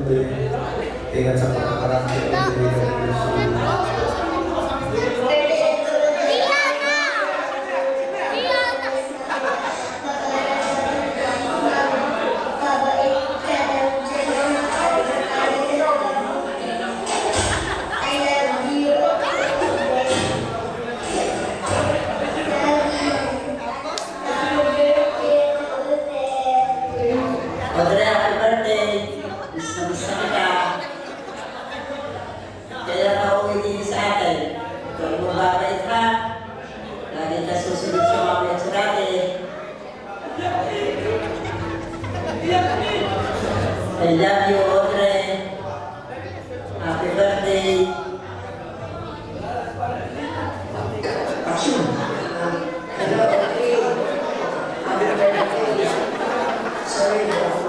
Ingat sa pagkakarami ng Audrey, happy birthday! Miss na kita. Kaya ka uwi din sa atin. Ikaw mo babait ha. Lagi ka susunod sa mga pwede dati. I love you, Audrey. Happy birthday. Action. Hello, Audrey. Happy birthday. Sorry for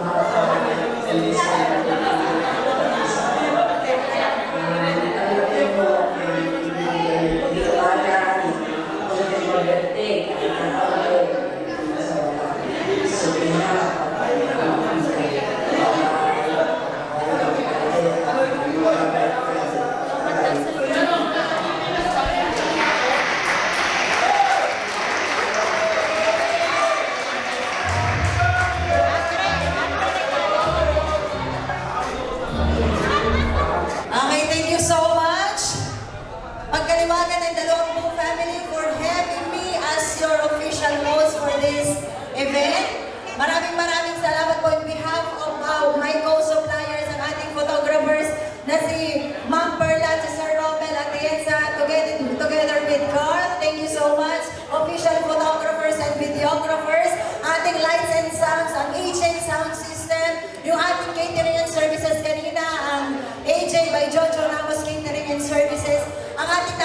Okay, thank you so much. Pagkaliwagan ng dalawang buong family for having me as your official host for this event. Maraming salamat po on behalf of my co-suppliers, ang ating photographers na si Ma'am Perla, si Sir Romel at Tienza, together with Carl. Thank you so much. Official photographers and videographers, ating lights and sounds, ang HN Sound System, yung ating catering and services kanina, ang AJ by Jojo Ramos Catering and Services, ang ating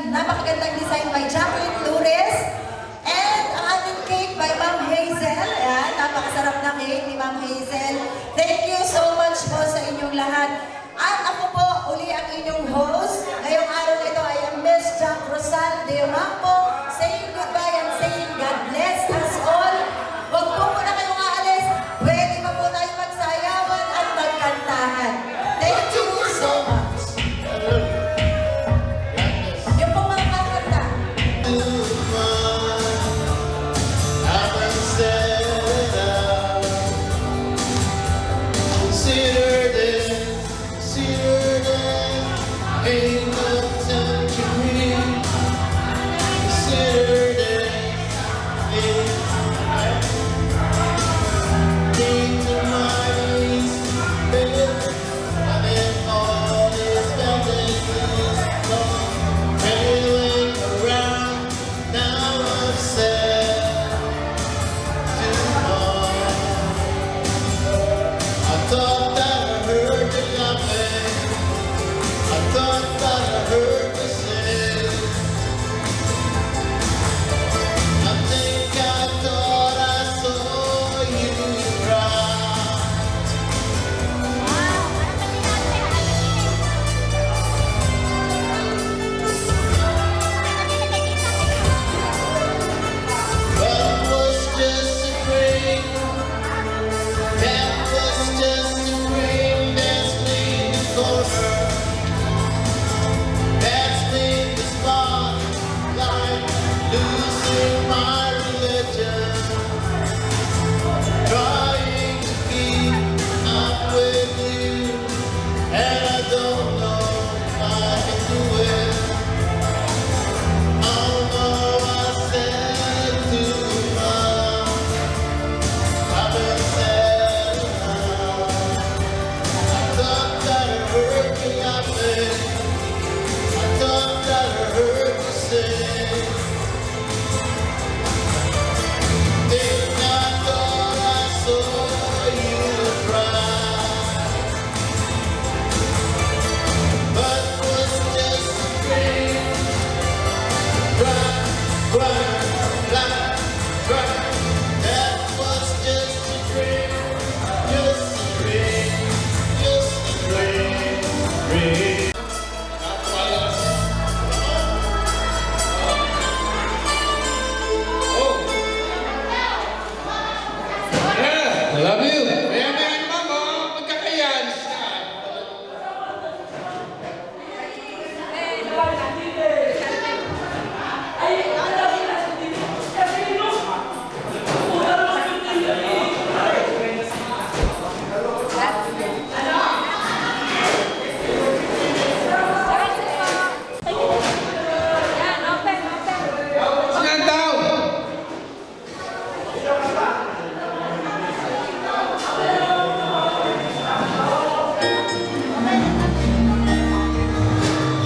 napakagandang design by Jacqueline Flores, and ang ating cake by Ma'am Hazel. Ayan, napakasarap na cake ni Ma'am Hazel. Thank you so much po sa inyong lahat. At ako po, uli ang inyong host. Ngayong araw ito ay ang Miss Jack Rosal de Rampo, saying goodbye and saying God bless us all. Huwag po muna kayong aalis. Pwede pa po tayo magsayawan at magkantahan. Thank you so much. Yung po mga kakanta. Consider this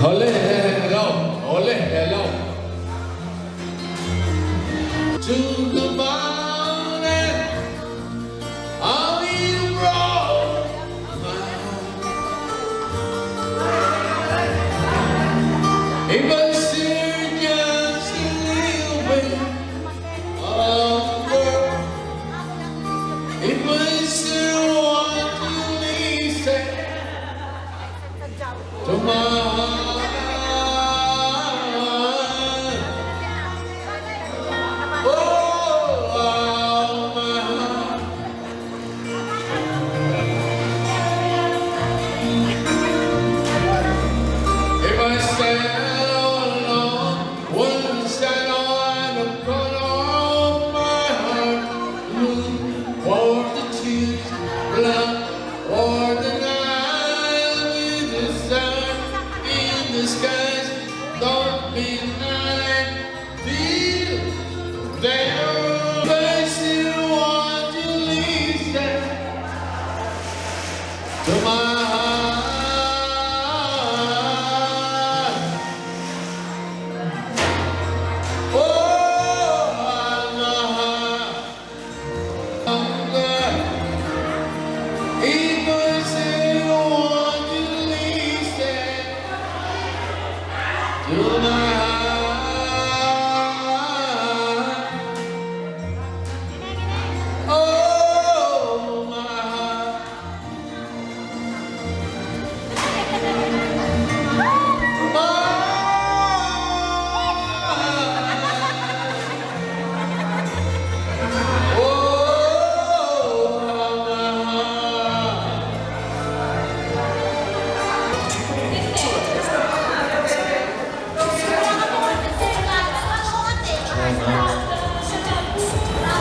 Ole, hello. Ole, hello. To the mountain, I'll be wrong. If I see just a little bit of work, if I still want to listen to my heart, oh, my heart. If I stay alone, one stand on the corner of my heart, look for the tears, blood, or the night with the sun in the skies. Don't be night, feel there. If I still want to listen to my heart. Oh, my heart. If I still want to listen to my heart. Oh, my heart.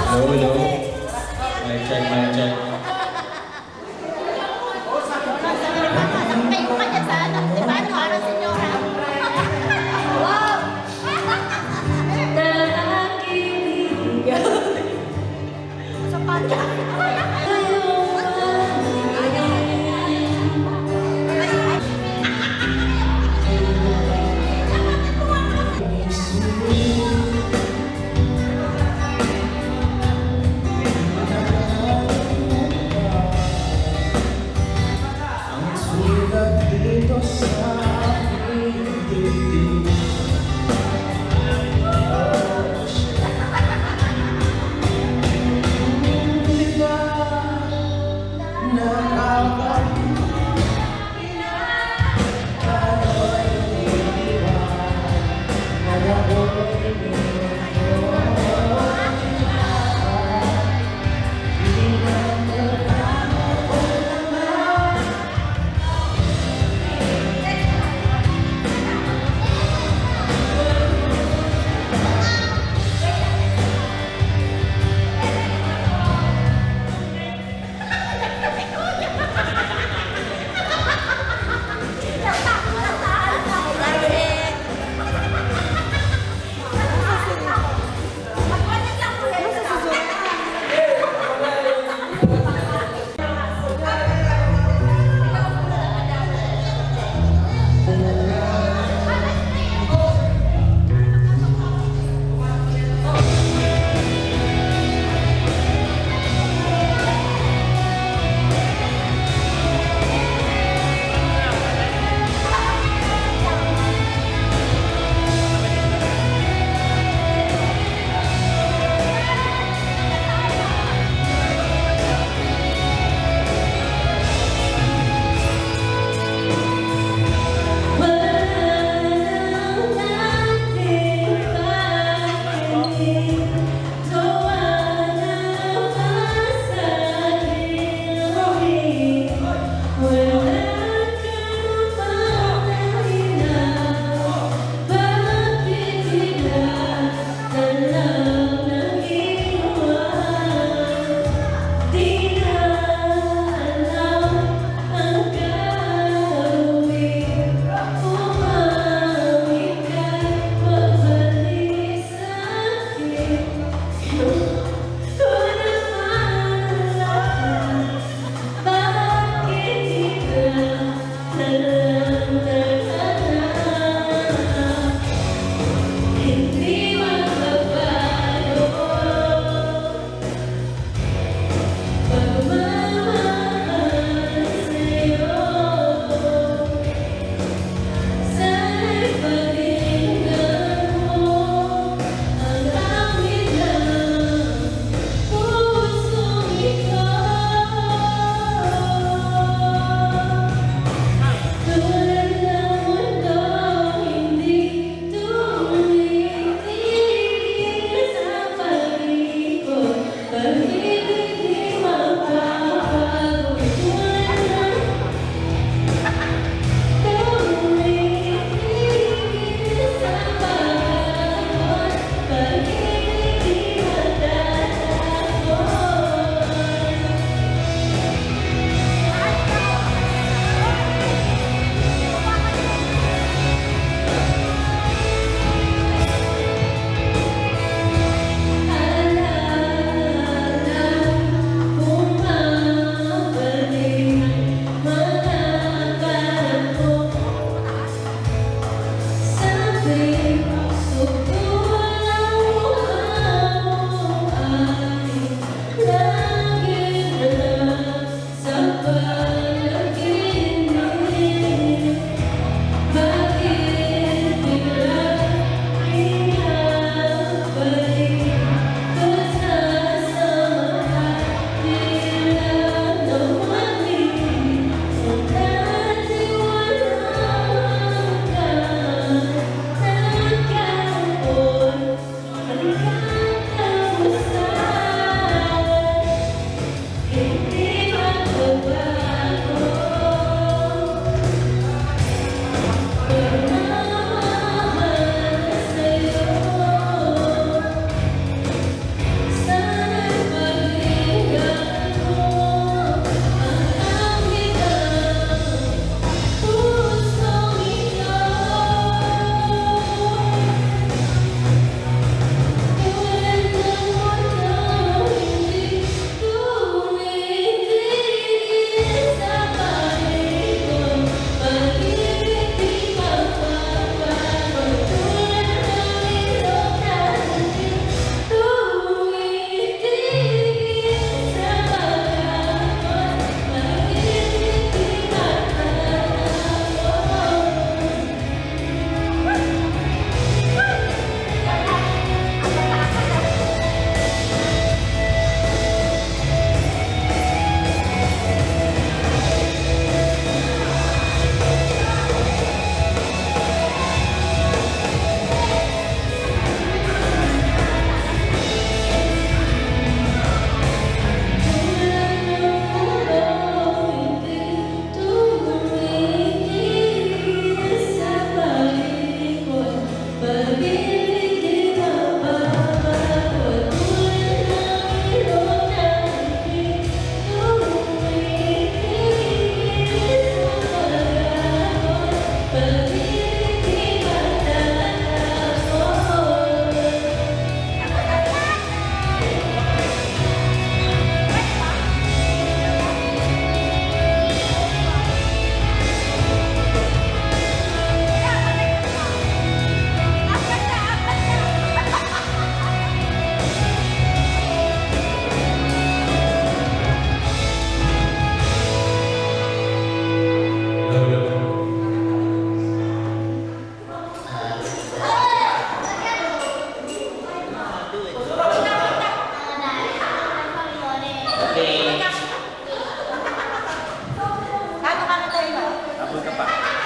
Hello, hello. Mic check, mic check. Kayo ka dyan sa ano, di ba? Ano, araw senyora? Wow! Sa panda.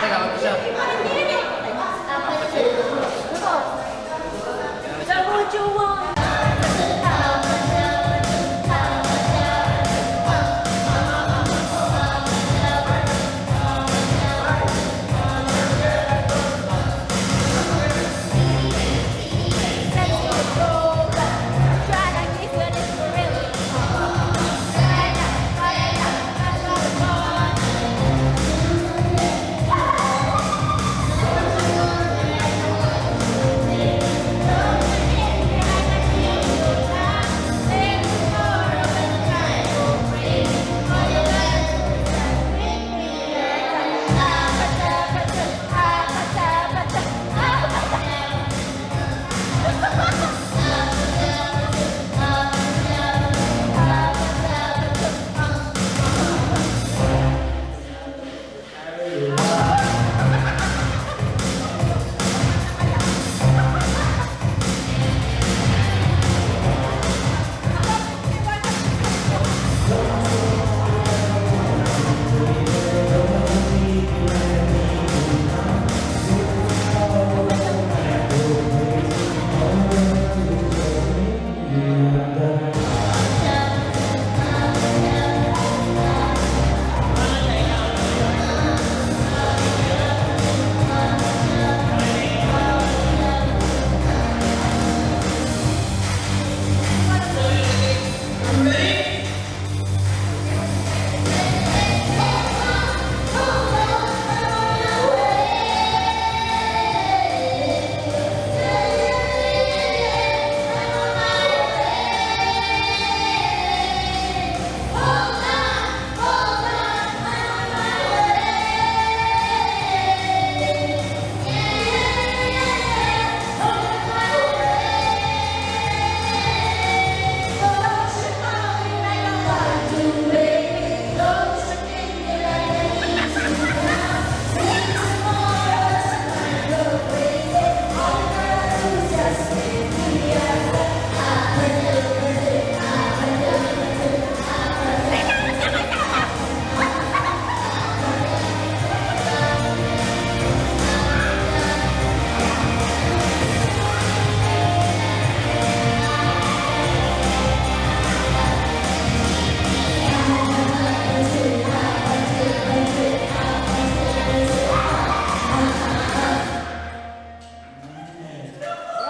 Teka, ako siya.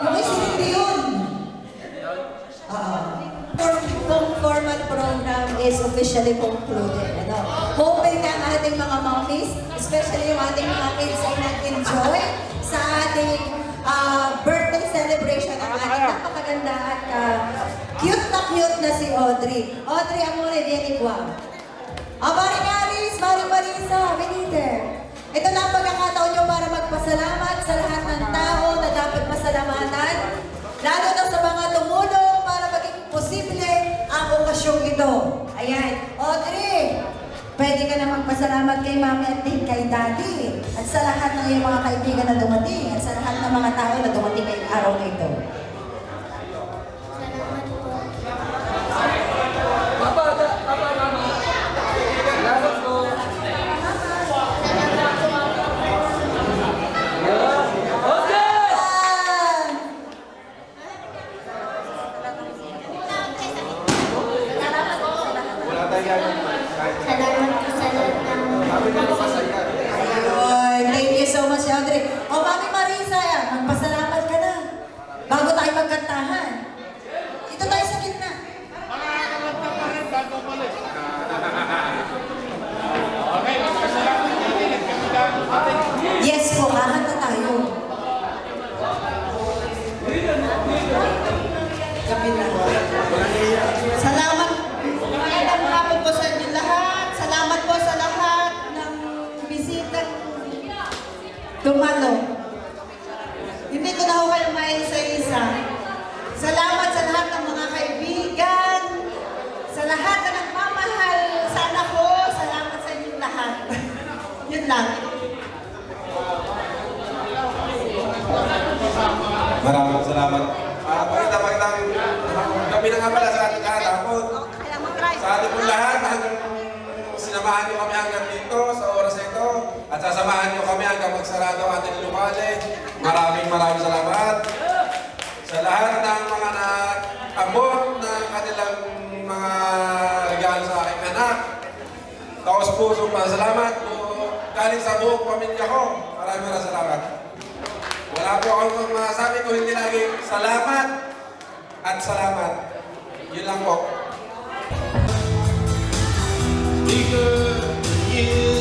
Okay, sino yun? Itong formal program is officially concluded. Ano? Hoping na ang ating mga mommies, especially yung ating mga kids ay nag-enjoy sa ating birthday celebration ng ating napakaganda at cute na si Audrey. Audrey, amore, vieni qua. Maring Aris, Maring Marisa, Beniter. Ito na ang pagkakataon nyo para magpasalamat sa lahat ng tao na dapat pasalamatan, lalo na sa mga tumulong para maging posible ang okasyong ito. Ayan, Audrey, pwede ka na magpasalamat kay Mami at din kay Daddy, at sa lahat ng iyong mga kaibigan na dumating, at sa lahat ng mga tao na dumating ngayong araw na ito. Ayun, thank you so much, Audrey. O, Mami Marisa, magpasalamat ka na. Bago tayo magkantahan. Ito tayo sa gitna. Yes po, kakanta tayo. Salamat. Magandang hapon po sa inyo lahat. Salamat po sa lahat ng bisitang dumalo. Hindi ko na ho kayo maisa-isa. Salamat sa lahat ng mga kaibigan, sa lahat na nagmamahal sa anak ko. Salamat sa inyong lahat. Yun lang. Maraming salamat. Pakita kami na nga pala sa ating lahat. Sa ating pong lahat, sinamahan niyo kami hanggang dito sa oras na ito. At sasamahan niyo kami ng ating lumali. Maraming salamat. Sa lahat ng mga nag-abot ng kanilang mga regalo sa aking anak. Taos pusong pasalamat po galing sa buong pamilya ko. Maraming salamat. Wala po akong masabi ko hindi lagi salamat at salamat. Yun lang po. Bigger, you